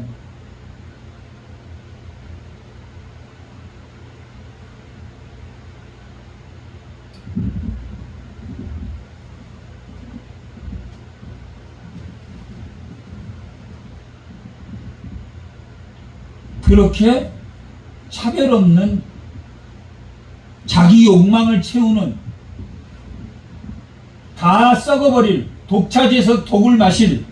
그렇게 차별 없는 자기 욕망을 채우는 다 썩어버릴 독차지에서 독을 마실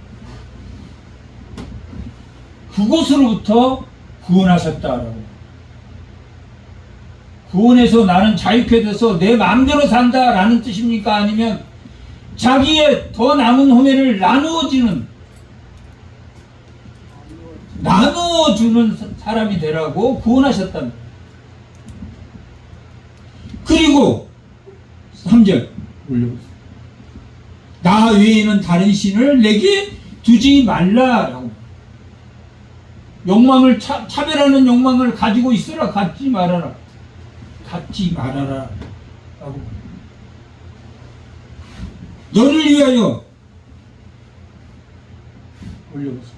그곳으로부터 구원하셨다라고. 구원해서 나는 자유케 돼서 내 마음대로 산다라는 뜻입니까? 아니면 자기의 더 남은 호매를 나누어주는 사람이 되라고 구원하셨다. 그리고 3절 올려보세요. 나 외에는 다른 신을 내게 두지 말라라고. 욕망을 차별하는 욕망을 가지고 있어라. 갖지 말아라. 갖지 말아라 라고. 너를 위하여 올려보세요.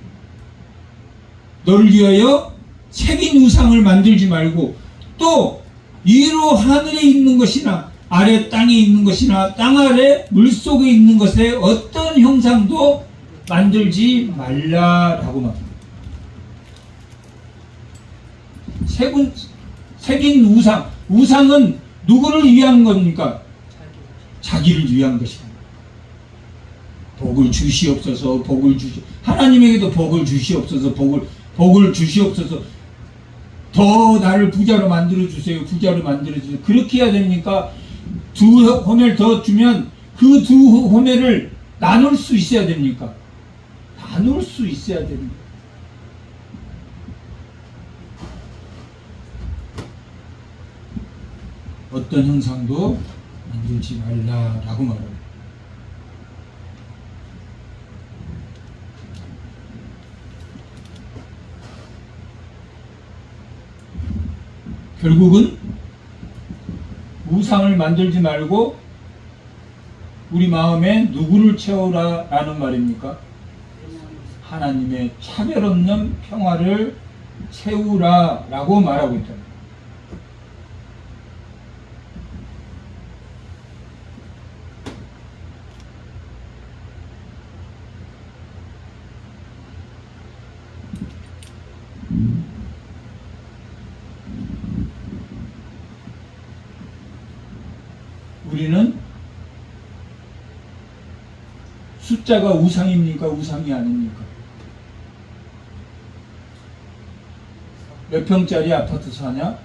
너를 위하여 새긴 우상을 만들지 말고 또 위로 하늘에 있는 것이나 아래 땅에 있는 것이나 땅 아래 물속에 있는 것에 어떤 형상도 만들지 말라라고 말합니다. 새긴 우상은 누구를 위한 겁니까? 자기를 위한 것이다. 복을 주시옵소서. 하나님에게도 복을 주시옵소서. 복을 주시옵소서. 더 나를 부자로 만들어주세요. 부자로 만들어주세요. 그렇게 해야 됩니까? 두 호매를 더 주면 그 두 호매를 나눌 수 있어야 됩니까? 나눌 수 있어야 됩니다. 어떤 형상도 만들지 말라라고 말합니다. 결국은 우상을 만들지 말고 우리 마음에 누구를 채우라 라는 말입니까? 하나님의 차별 없는 평화를 채우라 라고 말하고 있다. 우리는 숫자가 우상입니까? 우상이 아닙니까? 몇 평짜리 아파트 사냐?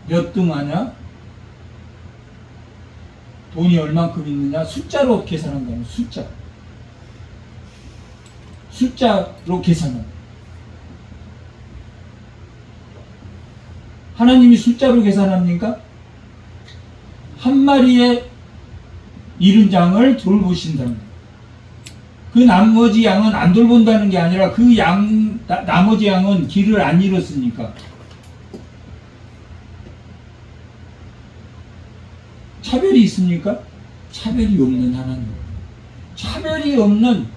몇 등 하냐? 돈이 얼만큼 있느냐? 숫자로 계산한다면 숫자로 계산한다. 하나님이 숫자로 계산합니까? 한 마리의 잃은 양을 돌보신다는 거예요. 그 나머지 양은 안 돌본다는 게 아니라 그 나머지 양은 길을 안 잃었으니까. 차별이 있습니까? 차별이 없는 하나님. 차별이 없는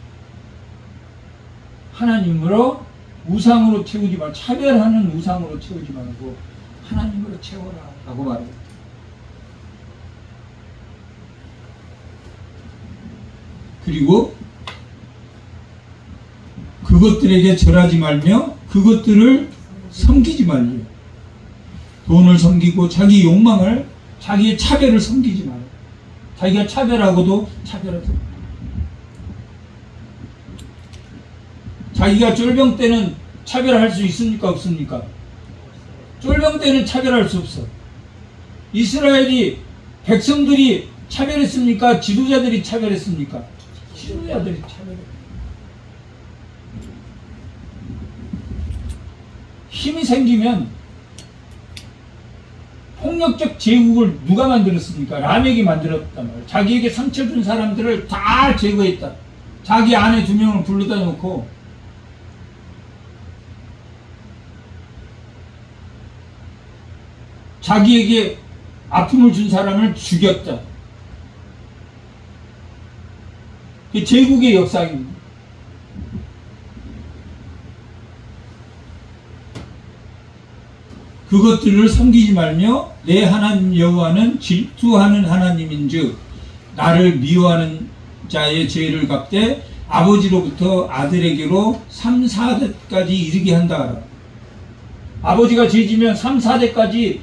하나님으로 우상으로 채우지 말고, 차별하는 우상으로 채우지 말고 하나님으로 채워라 라고 말해요. 그리고 그것들에게 절하지 말며 그것들을 섬기지 말래요. 돈을 섬기고 자기 욕망을, 자기의 차별을 섬기지 말아요. 자기가 차별하고도 차별하죠. 자기가 쫄병 때는 차별할 수 있습니까? 없습니까? 쫄병 때는 차별할 수 없어. 이스라엘이, 백성들이 차별했습니까? 지도자들이 차별했습니까? 지도자들이 차별했어요. 힘이 생기면, 폭력적 제국을 누가 만들었습니까? 라멕이 만들었단 말이에요. 자기에게 상처 준 사람들을 다 제거했다. 자기 아내 2명을 불러다 놓고 자기에게 아픔을 준 사람을 죽였다. 그게 제국의 역사입니다. 그것들을 섬기지 말며 내 하나님 여호와는 질투하는 하나님인즉 나를 미워하는 자의 죄를 갚되 아버지로부터 아들에게로 3, 4대까지 이르게 한다. 아버지가 죄지면 3, 4대까지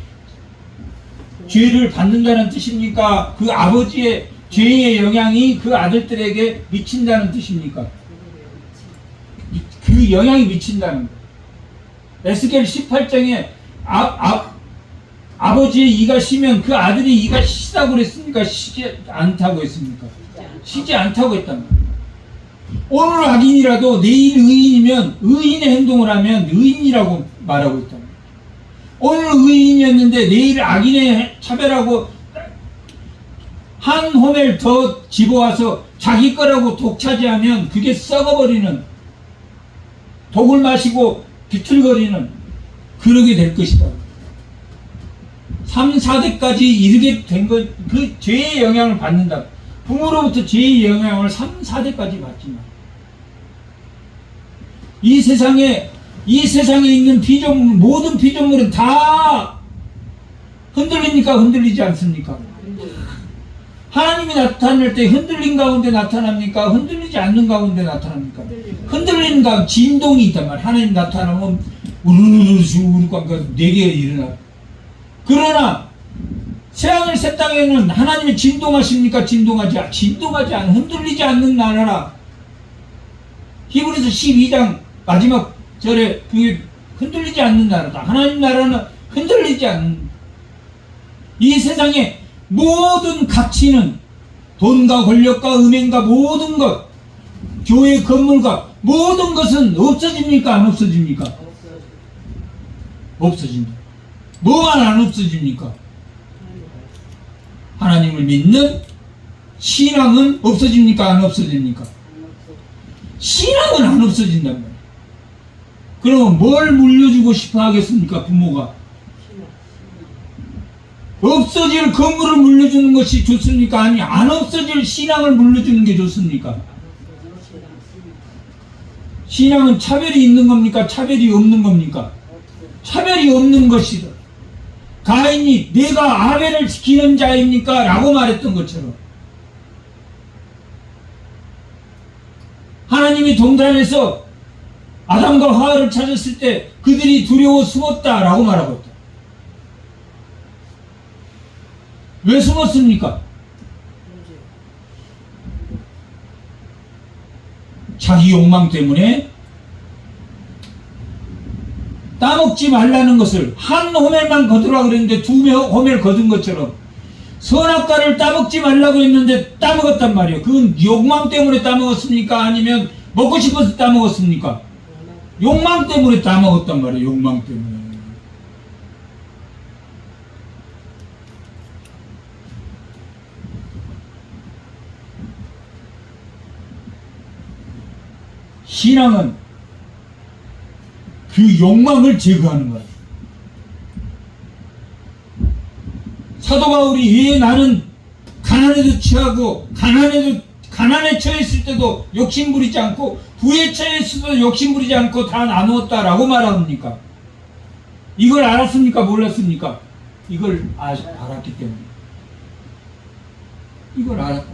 죄를 받는다는 뜻입니까? 그 아버지의 죄의 영향이 그 아들들에게 미친다는 뜻입니까? 그 영향이 미친다는 거예요. 에스겔 18장에 아버지의 이가 시면 그 아들이 이가 시다고 그랬습니까? 시지 않다고 했습니까? 시지 않다고 했단 말이에요. 오늘 악인이라도 내일 의인이면, 의인의 행동을 하면 의인이라고 말하고 있단 말이에요. 오늘 의인이었는데 내일 악인의 차별하고 한 호멜 더 집어와서 자기 거라고 독차지하면 그게 썩어버리는, 독을 마시고 비틀거리는, 그러게 될 것이다. 3, 4대까지 이르게 된 것, 그 죄의 영향을 받는다. 부모로부터 죄의 영향을 3, 4대까지 받지만 이 세상에 있는 피조물, 모든 피조물은 다 흔들립니까? 흔들리지 않습니까? 하나님이 나타날 때 흔들린 가운데 나타납니까? 흔들리지 않는 가운데 나타납니까? 흔들리는 가운데 진동이 있단 말이에요. 하나님 나타나면 우르르르르르르 내게 일어나. 그러나 새하늘 새 땅에는 하나님이 진동하십니까? 진동하지 않은, 흔들리지 않는 나라라. 히브리서 12장 마지막 절에 그게 흔들리지 않는 나라다. 하나님 나라는 흔들리지 않는. 이 세상의 모든 가치는 돈과 권력과 음행과 모든 것, 교회 건물과 모든 것은 없어집니까? 안 없어집니까? 없어진다. 뭐만 안 없어집니까? 하나님을 믿는 신앙은 없어집니까? 안 없어집니까? 신앙은 안 없어진단 말이에요. 그러면 뭘 물려주고 싶어 하겠습니까? 부모가 없어질 건물을 물려주는 것이 좋습니까? 아니, 안 없어질 신앙을 물려주는 게 좋습니까? 신앙은 차별이 있는 겁니까? 차별이 없는 겁니까? 차별이 없는 것이다. 가인이 내가 아벨을 지키는 자입니까? 라고 말했던 것처럼 하나님이 동산에서 아담과 하와를 찾았을 때 그들이 두려워 숨었다 라고 말하고 있다. 왜 숨었습니까? 자기 욕망 때문에 따먹지 말라는 것을 한 호멜만 거두라 그랬는데 2호멜 거둔 것처럼 선악과를 따먹지 말라고 했는데 따먹었단 말이에요. 그건 욕망 때문에 따먹었습니까? 아니면 먹고 싶어서 따먹었습니까? 욕망 때문에 따먹었단 말이에요. 욕망 때문에. 신앙은 그 욕망을 제거하는 거예요. 사도 바울이 왜 나는 가난해도 취하고 가난해도 가난에 처했을 때도 욕심부리지 않고 부에 처했을 때도 욕심부리지 않고 다 나누었다라고 말합니까? 이걸 알았습니까? 몰랐습니까? 이걸 알았기 때문에. 이걸 알았다.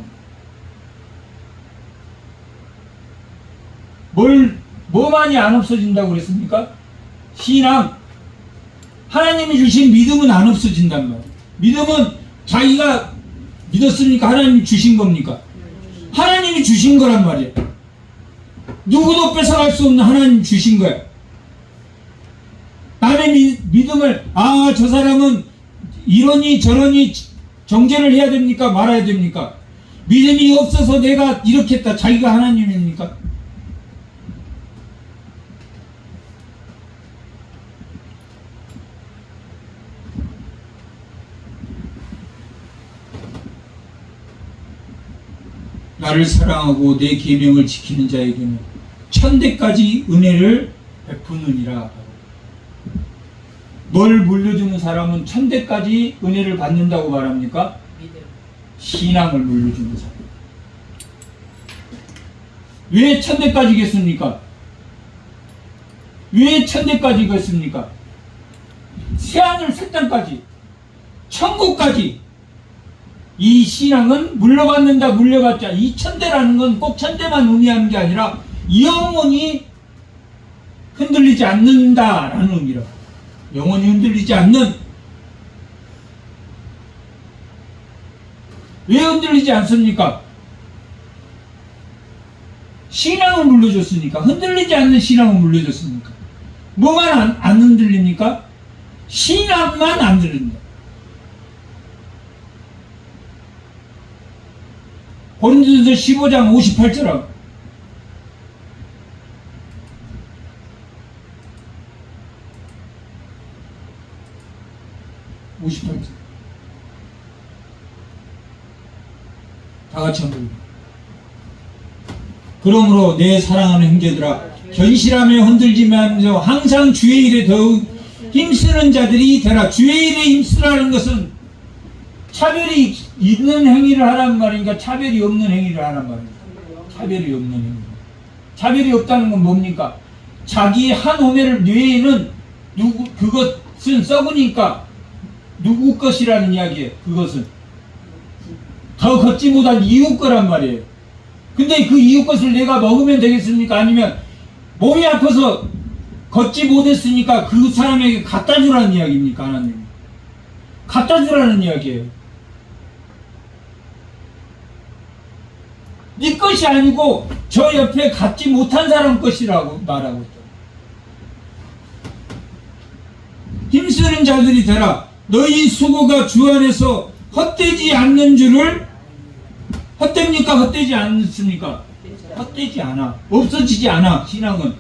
뭐만이 안 없어진다고 그랬습니까? 신앙. 하나님이 주신 믿음은 안 없어진단 말이에요. 믿음은 자기가 믿었으니까 하나님이 주신 겁니까? 하나님이 주신 거란 말이에요. 누구도 뺏어갈 수 없는 하나님이 주신 거야. 남의 믿음을 저 사람은 이러니 저러니 정죄를 해야 됩니까? 말아야 됩니까? 믿음이 없어서 내가 이렇게 했다. 자기가 하나님입니까? 나를 사랑하고 내 계명을 지키는 자에게는 천대까지 은혜를 베푸느니라. 뭘 물려주는 사람은 천대까지 은혜를 받는다고 말합니까? 신앙을 물려주는 사람. 왜 천대까지겠습니까? 왜 천대까지겠습니까? 새하늘 새 땅까지, 천국까지. 이 신앙은 물려받는다, 물려받자. 이 천대라는 건 꼭 천대만 의미하는 게 아니라 영원히 흔들리지 않는다라는 의미라. 영원히 흔들리지 않는. 왜 흔들리지 않습니까? 신앙을 물려줬으니까. 흔들리지 않는 신앙을 물려줬으니까. 뭐만 안 흔들립니까? 신앙만 안 흔들린다. 고린도전서 15장 58절. 다 같이 한번. 그러므로 내 사랑하는 형제들아, 견실하며 흔들지 말며 항상 주의 일에 더욱 힘쓰는 자들이 되라. 주의 일에 힘쓰라는 것은 차별이 있는 행위를 하란 말인가, 차별이 없는 행위를 하란 말인가? 차별이 없는 행위. 차별이 없다는 건 뭡니까? 자기 한 오매를 뇌에는 그것은 썩으니까 누구 것이라는 이야기예요. 그것은 더 걷지 못한 이웃 거란 말이에요. 근데 그 이웃 것을 내가 먹으면 되겠습니까? 아니면 몸이 아파서 걷지 못했으니까 그 사람에게 갖다 주라는 이야기입니까? 하나님 갖다 주라는 이야기예요. 네 것이 아니고 저 옆에 갖지 못한 사람 것이라고 말하고 있다. 힘쓰는 자들이 되라. 너희 수고가 주 안에서 헛되지 않는 줄을. 헛됩니까? 헛되지 않습니까? 헛되지 않아. 없어지지 않아. 신앙은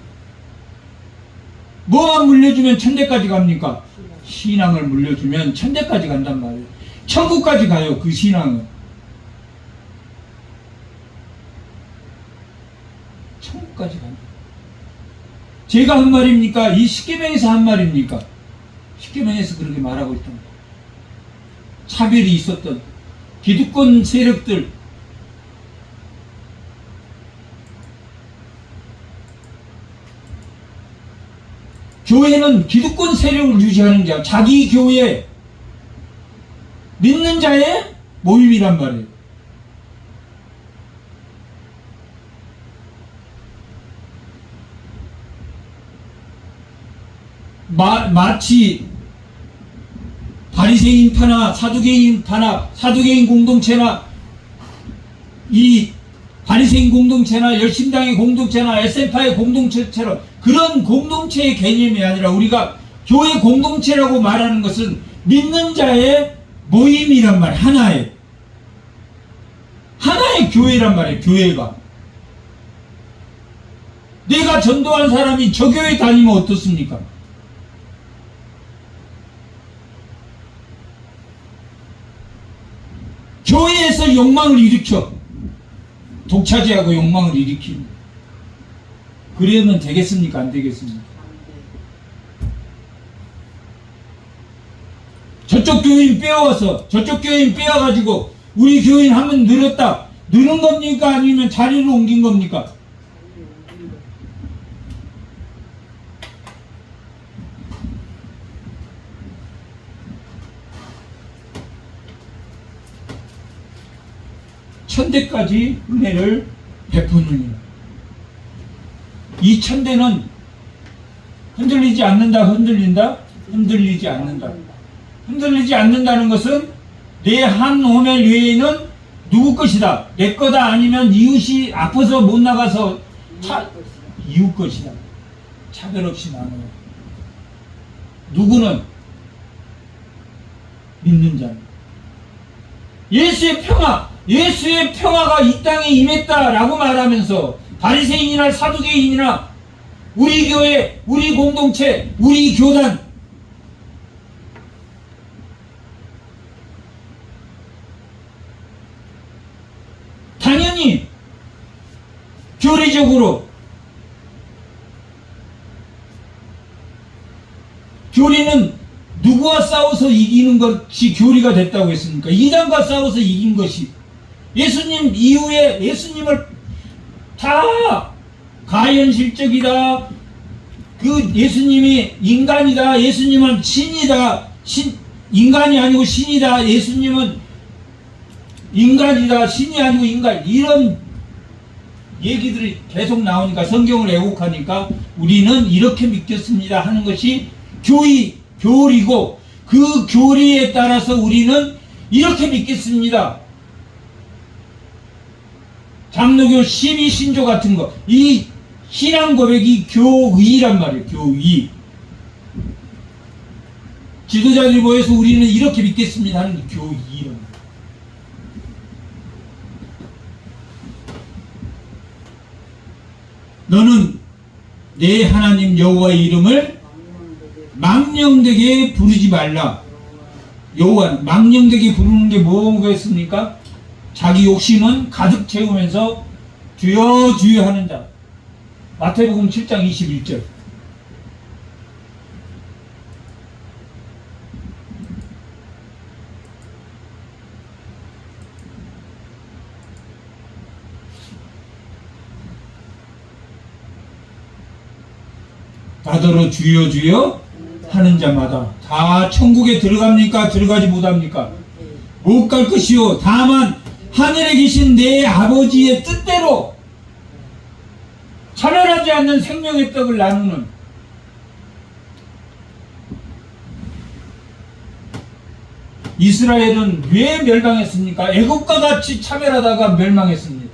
뭐만 물려주면 천대까지 갑니까? 신앙을 물려주면 천대까지 간단 말이에요. 천국까지 가요. 그 신앙은 천국까지 간다. 제가 한 말입니까? 이 십계명에서 한 말입니까? 십계명에서 그렇게 말하고 있던 거. 차별이 있었던 기득권 세력들, 교회는 기득권 세력을 유지하는 자, 자기 교회 믿는 자의 모임이란 말이에요. 마치 바리새인파나 사두개인파나 사두개인 공동체나 이 바리새인 공동체나 열심당의 공동체나 에센파의 공동체처럼 그런 공동체의 개념이 아니라 우리가 교회 공동체라고 말하는 것은 믿는 자의 모임이란 말. 하나의 교회란 말이에요. 교회가 내가 전도한 사람이 저 교회 다니면 어떻습니까? 교회에서 욕망을 일으켜 독차지하고 욕망을 일으키는. 그러면 되겠습니까? 안 되겠습니까? 저쪽 교인 빼어와서 저쪽 교인 빼어가지고 우리 교인 하면 늘었다. 느는 겁니까? 아니면 자리를 옮긴 겁니까? 천대까지 은혜를 베푸느니라. 이 천대는 흔들리지 않는다, 흔들린다? 흔들리지 않는다. 흔들리지 않는다는 것은 내 한 호멜 외에는 누구 것이다. 내 거다 아니면 이웃이 아파서 못 나가서 이웃 것이다. 차별 없이 나눠요. 누구는? 믿는 자는. 예수의 평화가 이 땅에 임했다라고 말하면서 바리새인이나 사두개인이나 우리 교회, 우리 공동체, 우리 교단 당연히 교리적으로 교리는 누구와 싸워서 이기는 것이 교리가 됐다고 했습니까? 이단과 싸워서 이긴 것이 예수님 이후에 예수님을 다 가현실적이다. 그 예수님이 인간이다. 예수님은 신이다. 인간이 아니고 신이다. 예수님은 인간이다. 신이 아니고 인간. 이런 얘기들이 계속 나오니까 성경을 왜곡하니까 우리는 이렇게 믿겠습니다 하는 것이 교리고 그 교리에 따라서 우리는 이렇게 믿겠습니다. 장로교 12신조 같은 거, 이 신앙 고백이 교의란 말이에요. 교의. 지도자들 모여서 우리는 이렇게 믿겠습니다 하는 게 교의란 말이에요. 너는 내 하나님 여호와의 이름을 망령되게 부르지 말라. 여호와 망령되게 부르는 게 뭐겠습니까? 자기 욕심은 가득 채우면서 주여 주여 하는 자. 마태복음 7장 21절. 나더러 주여 주여 하는 자마다 다 천국에 들어갑니까? 들어가지 못합니까? 못 갈 것이요 다만 하늘에 계신 내 아버지의 뜻대로 차별하지 않는 생명의 떡을 나누는. 이스라엘은 왜 멸망했습니까? 애국과 같이 차별하다가 멸망했습니다.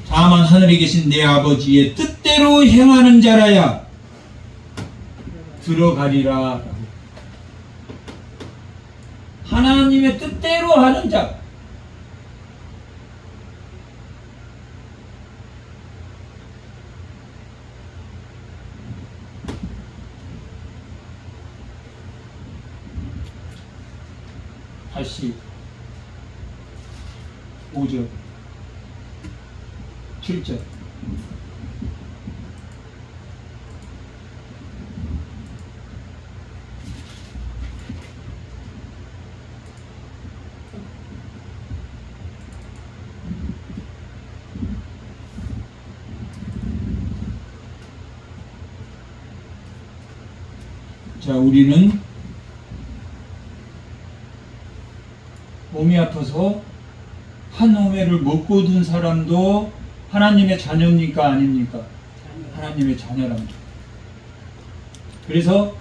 다만 하늘에 계신 내 아버지의 뜻대로 행하는 자라야 들어가리라. 하나님의 뜻대로 하는 자. 다시 5절 7절. 자, 우리는 몸이 아파서 한 오매를 먹고 든 사람도 하나님의 자녀입니까? 아닙니까? 하나님의 자녀랍니다. 그래서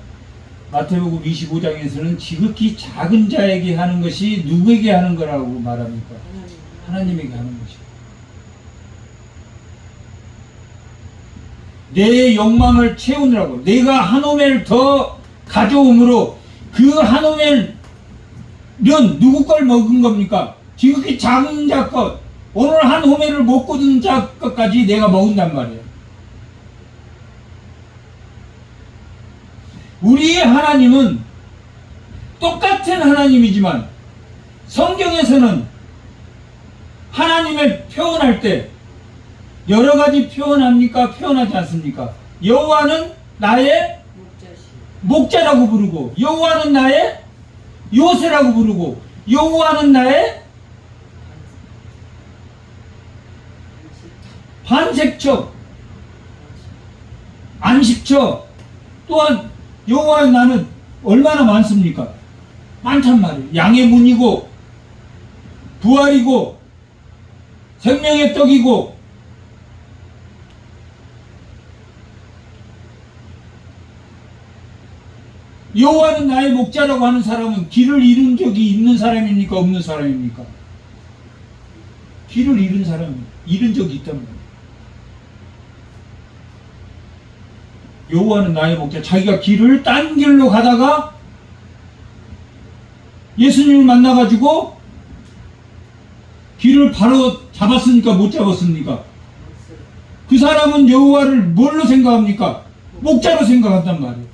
마태복음 25장에서는 지극히 작은 자에게 하는 것이 누구에게 하는 거라고 말합니까? 하나님에게 하는 것이죠. 내 욕망을 채우느라고 내가 한 오멜 더 가져옴으로 그 한 오멜은 누구 걸 먹은 겁니까? 지극히 작은 자 것, 오늘 한 호멜을 먹고 든 자 것까지 내가 먹은단 말이에요. 우리의 하나님은 똑같은 하나님이지만 성경에서는 하나님을 표현할 때 여러 가지 표현합니까? 표현하지 않습니까? 여호와는 나의 목자라고 부르고 여호와는 나의 요새라고 부르고, 여호와는 나의 반색처, 안식처. 또한 여호와의 나는 얼마나 많습니까? 많단 말이에요. 양의 문이고 부활이고 생명의 떡이고 여호와는 나의 목자라고 하는 사람은 길을 잃은 적이 있는 사람입니까? 없는 사람입니까? 길을 잃은 사람이 잃은 적이 있단 말이에요. 여호와는 나의 목자. 자기가 길을 딴 길로 가다가 예수님을 만나가지고 길을 바로 잡았습니까? 못 잡았습니까? 그 사람은 여호와를 뭘로 생각합니까? 목자로 생각한단 말이에요.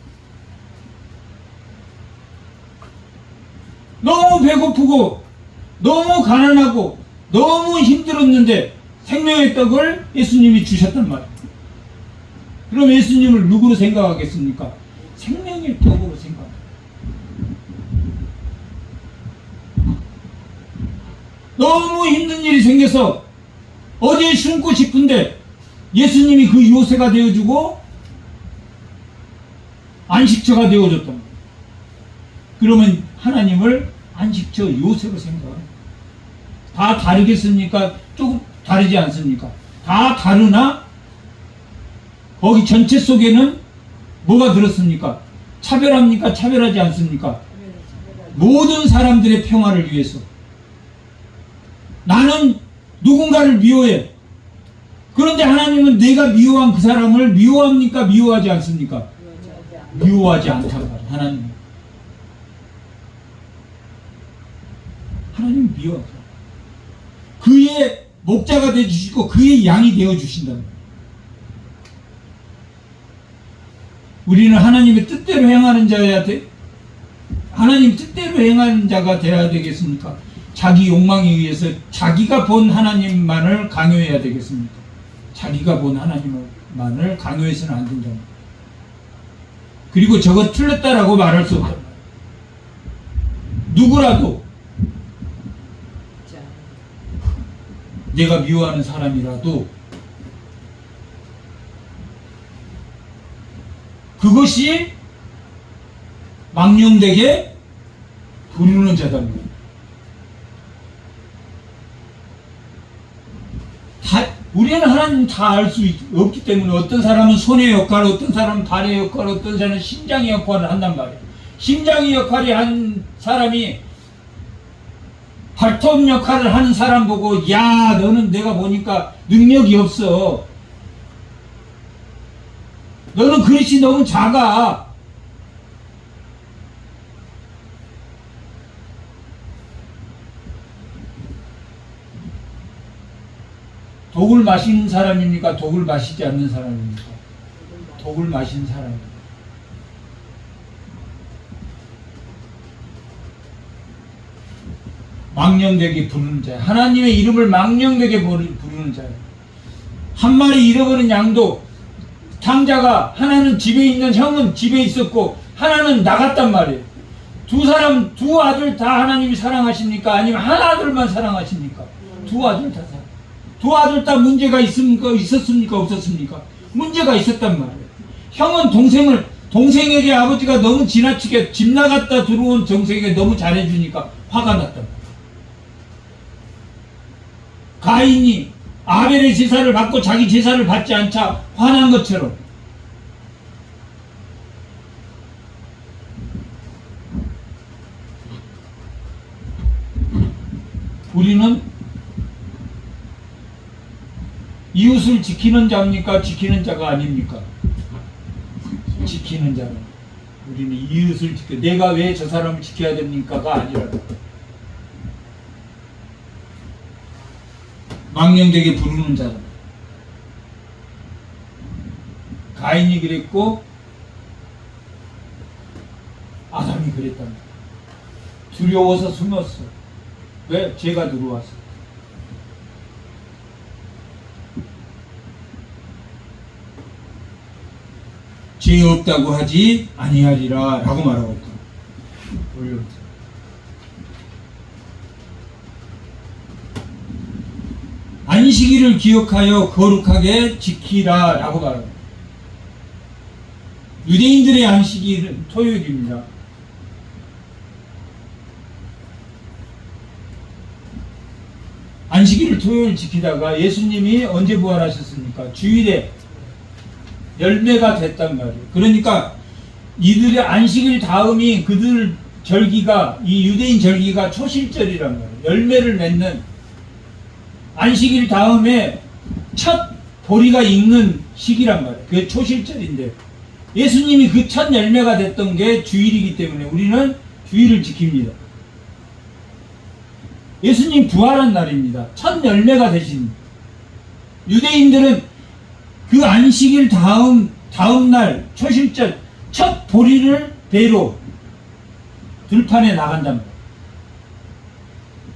너무 배고프고 너무 가난하고 너무 힘들었는데 생명의 떡을 예수님이 주셨단 말이에요. 그럼 예수님을 누구로 생각하겠습니까? 생명의 떡으로 생각합니다. 너무 힘든 일이 생겨서 어디에 숨고 싶은데 예수님이 그 요새가 되어주고 안식처가 되어줬단 말이에요. 그러면 하나님을 안식처 요새로 생각합니다. 다 다르겠습니까? 조금 다르지 않습니까? 다 다르나 거기 전체 속에는 뭐가 들었습니까? 차별합니까? 차별하지 않습니까? 모든 사람들의 평화를 위해서. 나는 누군가를 미워해. 그런데 하나님은 내가 미워한 그 사람을 미워합니까? 미워하지 않습니까? 미워하지 않단 말이에요. 하나님 미워하죠. 그의 목자가 되어주시고 그의 양이 되어주신다는 거예요. 우리는 하나님의 뜻대로 행하는 자여야 돼. 하나님 뜻대로 행하는 자가 되어야 되겠습니까? 자기 욕망에 의해서 자기가 본 하나님만을 강요해야 되겠습니까? 자기가 본 하나님만을 강요해서는 안 된다. 그리고 저거 틀렸다라고 말할 수 없다. 누구라도 내가 미워하는 사람이라도 그것이 망령되게 부르는 자답니다. 우리는 하나님 다 알 수 없기 때문에 어떤 사람은 손의 역할, 어떤 사람은 발의 역할, 어떤 사람은 심장의 역할을 한단 말이에요. 심장의 역할이 한 사람이 발톱 역할을 하는 사람 보고 야 너는 내가 보니까 능력이 없어. 너는 그릇이 너무 작아. 독을 마시는 사람입니까? 독을 마시지 않는 사람입니까? 독을 마시는 사람입니다. 망령되게 부르는 자예요. 하나님의 이름을 망령되게 부르는 자예요. 한 마리 잃어버린 양도 장자가 하나는 집에 있는 형은 집에 있었고 하나는 나갔단 말이에요. 두 아들 다 하나님이 사랑하십니까? 아니면 한 아들만 사랑하십니까? 두 아들 다 사랑. 두 아들 다 문제가 있었습니까? 없었습니까? 문제가 있었단 말이에요. 형은 동생에게 아버지가 너무 지나치게 집 나갔다 들어온 동생에게 너무 잘해주니까 화가 났단 말이에요. 가인이 아벨의 제사를 받고 자기 제사를 받지 않자 화난 것처럼 우리는 이웃을 지키는 자입니까? 지키는 자가 아닙니까? 지키는 자는 우리는 이웃을 내가 왜 저 사람을 지켜야 됩니까가 아니라 망령되게 부르는 자다. 가인이 그랬고 아담이 그랬답니다. 두려워서 숨었어. 왜? 죄가 들어와서. 죄 없다고 하지 아니하리라 라고 말하고 있다. 안식일을 기억하여 거룩하게 지키라 라고 말합니다. 유대인들의 안식일은 토요일입니다. 안식일을 토요일 지키다가 예수님이 언제 부활하셨습니까? 주일에 열매가 됐단 말이에요. 그러니까 이들의 안식일 다음이 그들 절기가, 이 유대인 절기가 초실절이란 말이에요. 열매를 맺는, 안식일 다음에 첫 보리가 익는 시기란 말이에요. 그게 초실절인데 예수님이 그 첫 열매가 됐던 게 주일이기 때문에 우리는 주일을 지킵니다. 예수님 부활한 날입니다. 첫 열매가 되신. 유대인들은 그 안식일 다음 날 초실절 첫 보리를 배로 들판에 나간단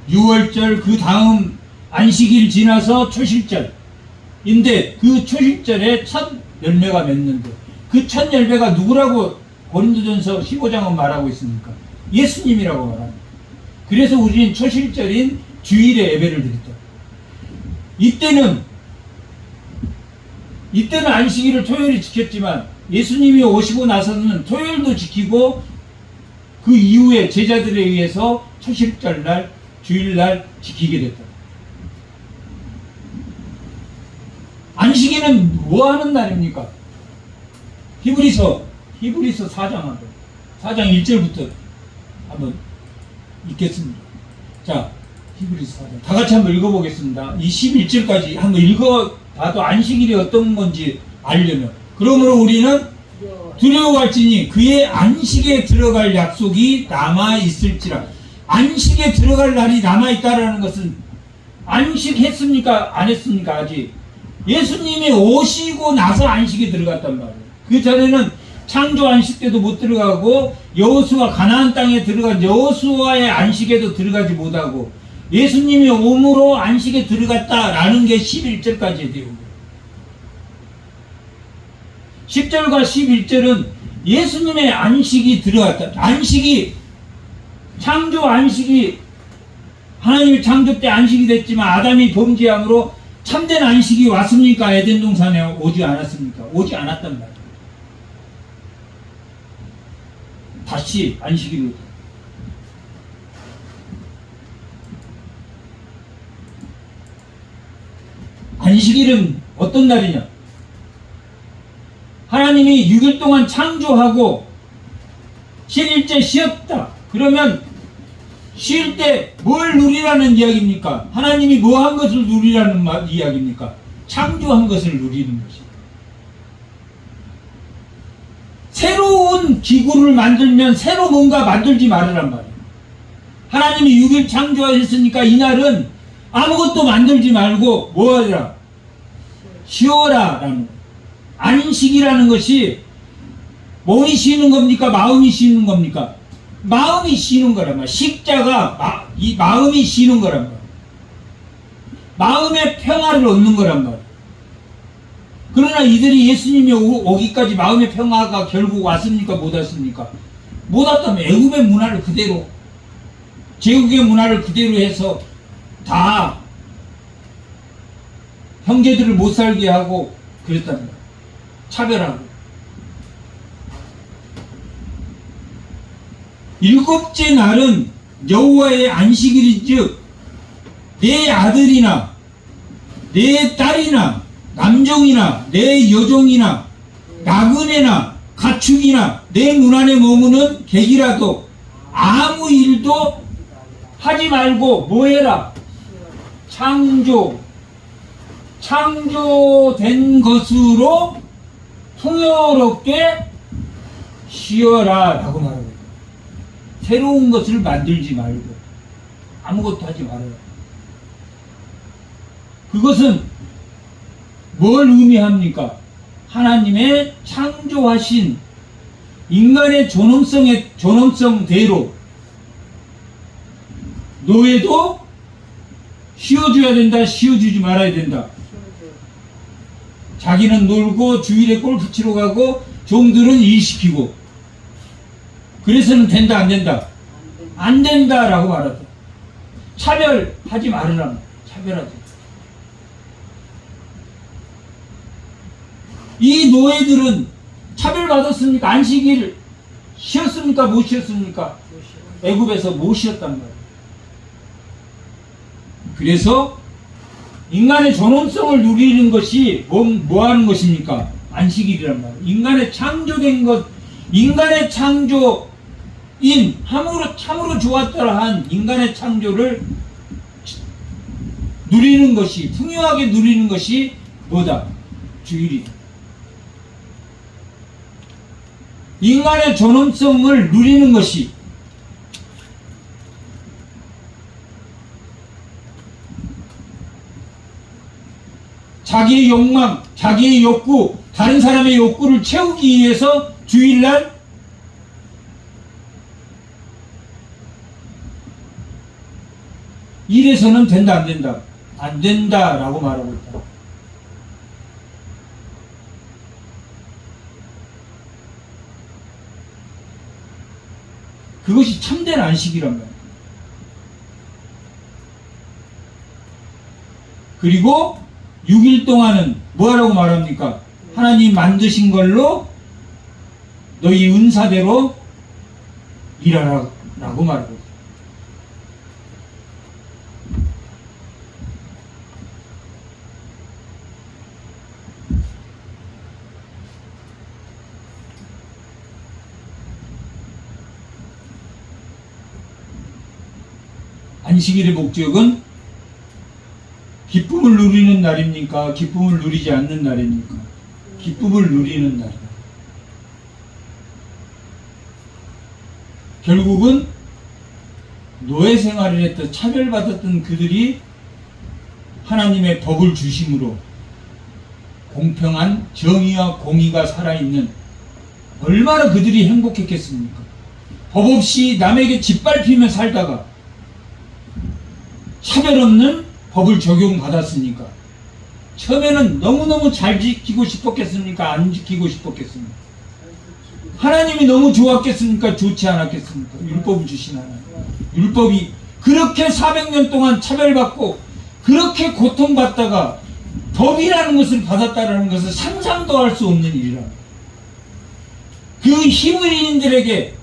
말이에요. 6월절 그 다음 안식일 지나서 초실절인데 그 초실절에 첫 열매가 맺는데 그 첫 열매가 누구라고 고린도전서 15장은 말하고 있습니까? 예수님이라고 말합니다. 그래서 우리는 초실절인 주일에 예배를 드렸다. 이때는 안식일을 토요일에 지켰지만 예수님이 오시고 나서는 토요일도 지키고 그 이후에 제자들에 의해서 초실절날, 주일날 지키게 됐다. 안식일은 뭐 하는 날입니까? 히브리서 4장 1절부터 한번 읽겠습니다. 자, 히브리서 4장. 다 같이 한번 읽어보겠습니다. 이 11절까지 한번 읽어봐도 안식일이 어떤 건지 알려면. 그러므로 우리는 두려워할지니 그의 안식에 들어갈 약속이 남아있을지라. 안식에 들어갈 날이 남아있다라는 것은 안식했습니까? 안 했습니까? 아직. 예수님이 오시고 나서 안식에 들어갔단 말이에요. 그 전에는 창조 안식 때도 못 들어가고 여호수아 가나안 땅에 들어간 여호수아의 안식에도 들어가지 못하고 예수님이 오므로 안식에 들어갔다라는 게 11절까지의 내용이에요. 10절과 11절은 예수님의 안식이 들어갔다. 안식이 창조 안식이 하나님의 창조 때 안식이 됐지만 아담이 범죄함으로 참된 안식이 왔습니까? 에덴 동산에 오지 않았습니까? 오지 않았단 말이에요. 다시 안식일로. 안식일은 어떤 날이냐? 하나님이 6일 동안 창조하고 7일째 쉬었다. 그러면 쉴 때 뭘 누리라는 이야기입니까? 하나님이 뭐 한 것을 누리라는 이야기입니까? 창조한 것을 누리는 것입니다. 새로운 기구를 만들면 새로 뭔가 만들지 말으란 말이에요. 하나님이 6일 창조하셨으니까 이날은 아무것도 만들지 말고 뭐 하라? 쉬어라 라는 거예요. 안식이라는 것이 몸이 쉬는 겁니까? 마음이 쉬는 겁니까? 마음이 쉬는 거란 말이에요. 식자가 이 마음이 쉬는 거란 말이에요. 마음의 평화를 얻는 거란 말이에요. 그러나 이들이 예수님이 오기까지 마음의 평화가 결국 왔습니까? 못 왔습니까? 못 왔다면 애굽의 문화를 그대로, 제국의 문화를 그대로 해서 다 형제들을 못 살게 하고 그랬단 말이에요. 차별하고. 일곱째 날은 여호와의 안식일인즉 내 아들이나 내 딸이나 남종이나 내 여종이나 나그네나 가축이나 내 문 안에 머무는 객이라도 아무 일도 하지 말고 뭐 해라? 창조된 것으로 풍요롭게 쉬어라 라고 말합니다. 새로운 것을 만들지 말고 아무것도 하지 말아요. 그것은 뭘 의미합니까? 하나님의 창조하신 인간의 존엄성대로 노예도 쉬어줘야 된다, 쉬어주지 말아야 된다. 자기는 놀고 주일에 골프 치러 가고 종들은 일시키고. 그래서는 된다, 안 된다? 안 된다라고 말하다. 차별하지 말으라. 차별하지. 이 노예들은 차별받았습니까? 안식일 쉬었습니까? 못 쉬었습니까? 애굽에서 못 쉬었단 말이에요. 그래서 인간의 존엄성을 누리는 것이 뭐 하는 것입니까? 안식일이란 말이에요. 인간의 창조된 것, 인간의 창조인 참으로 좋았더라 한 인간의 창조를 누리는 것이, 풍요하게 누리는 것이 뭐다? 주일이다. 인간의 존엄성을 누리는 것이 자기의 욕망, 자기의 욕구, 다른 사람의 욕구를 채우기 위해서 주일날 이래서는 된다, 안 된다? 안 된다라고 말하고 있다. 그것이 참된 안식이란 말이에요. 그리고 6일 동안은 뭐라고 말합니까? 하나님 만드신 걸로 너희 은사대로 일하라 라고 말하고 있어요. 안식일의 목적은 기쁨을 누리는 날입니까? 기쁨을 누리지 않는 날입니까? 기쁨을 누리는 날이다. 결국은 노예 생활을 했던 차별받았던 그들이 하나님의 법을 주심으로 공평한 정의와 공의가 살아있는, 얼마나 그들이 행복했겠습니까? 법 없이 남에게 짓밟히며 살다가 차별 없는 법을 적용받았으니까 처음에는 너무너무 잘 지키고 싶었겠습니까? 안 지키고 싶었겠습니까? 하나님이 너무 좋았겠습니까? 좋지 않았겠습니까? 율법을 주신 하나님. 율법이 그렇게 400년 동안 차별받고 그렇게 고통받다가 법이라는 것을 받았다는 것은 상상도 할 수 없는 일이라. 그 히브리인들에게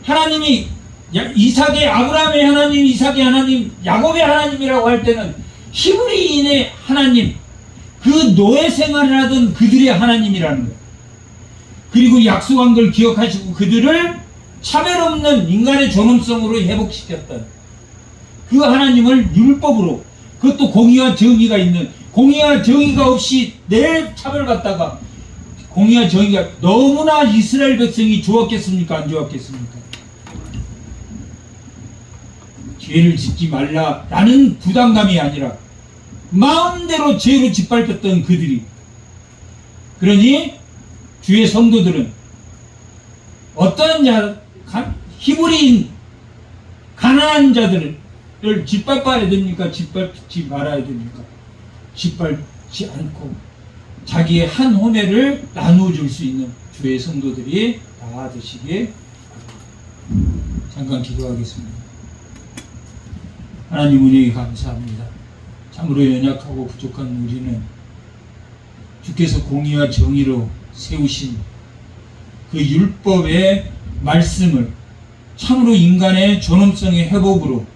하나님이 이삭의, 아브라함의 하나님, 이삭의 하나님, 야곱의 하나님이라고 할 때는 히브리인의 하나님, 그 노예 생활을 하던 그들의 하나님이라는 거예요. 그리고 약속한 걸 기억하시고 그들을 차별 없는 인간의 존엄성으로 회복시켰던 그 하나님을 율법으로, 그것도 공의와 정의가 있는, 공의와 정의가 없이 내 차별받다가, 공의와 정의가, 너무나 이스라엘 백성이 좋았겠습니까? 안 좋았겠습니까? 죄를 짓지 말라라는 부담감이 아니라 마음대로 죄로 짓밟혔던 그들이, 그러니 주의 성도들은 어떤 히브리인 가난한 자들을 짓밟아야 됩니까? 짓밟지 말아야 됩니까? 짓밟지 않고 자기의 한 호매를 나누어 줄 수 있는 주의 성도들이 다 되시기에 잠깐 기도하겠습니다. 하나님 은혜에 감사합니다. 참으로 연약하고 부족한 우리는 주께서 공의와 정의로 세우신 그 율법의 말씀을 참으로 인간의 존엄성의 회복으로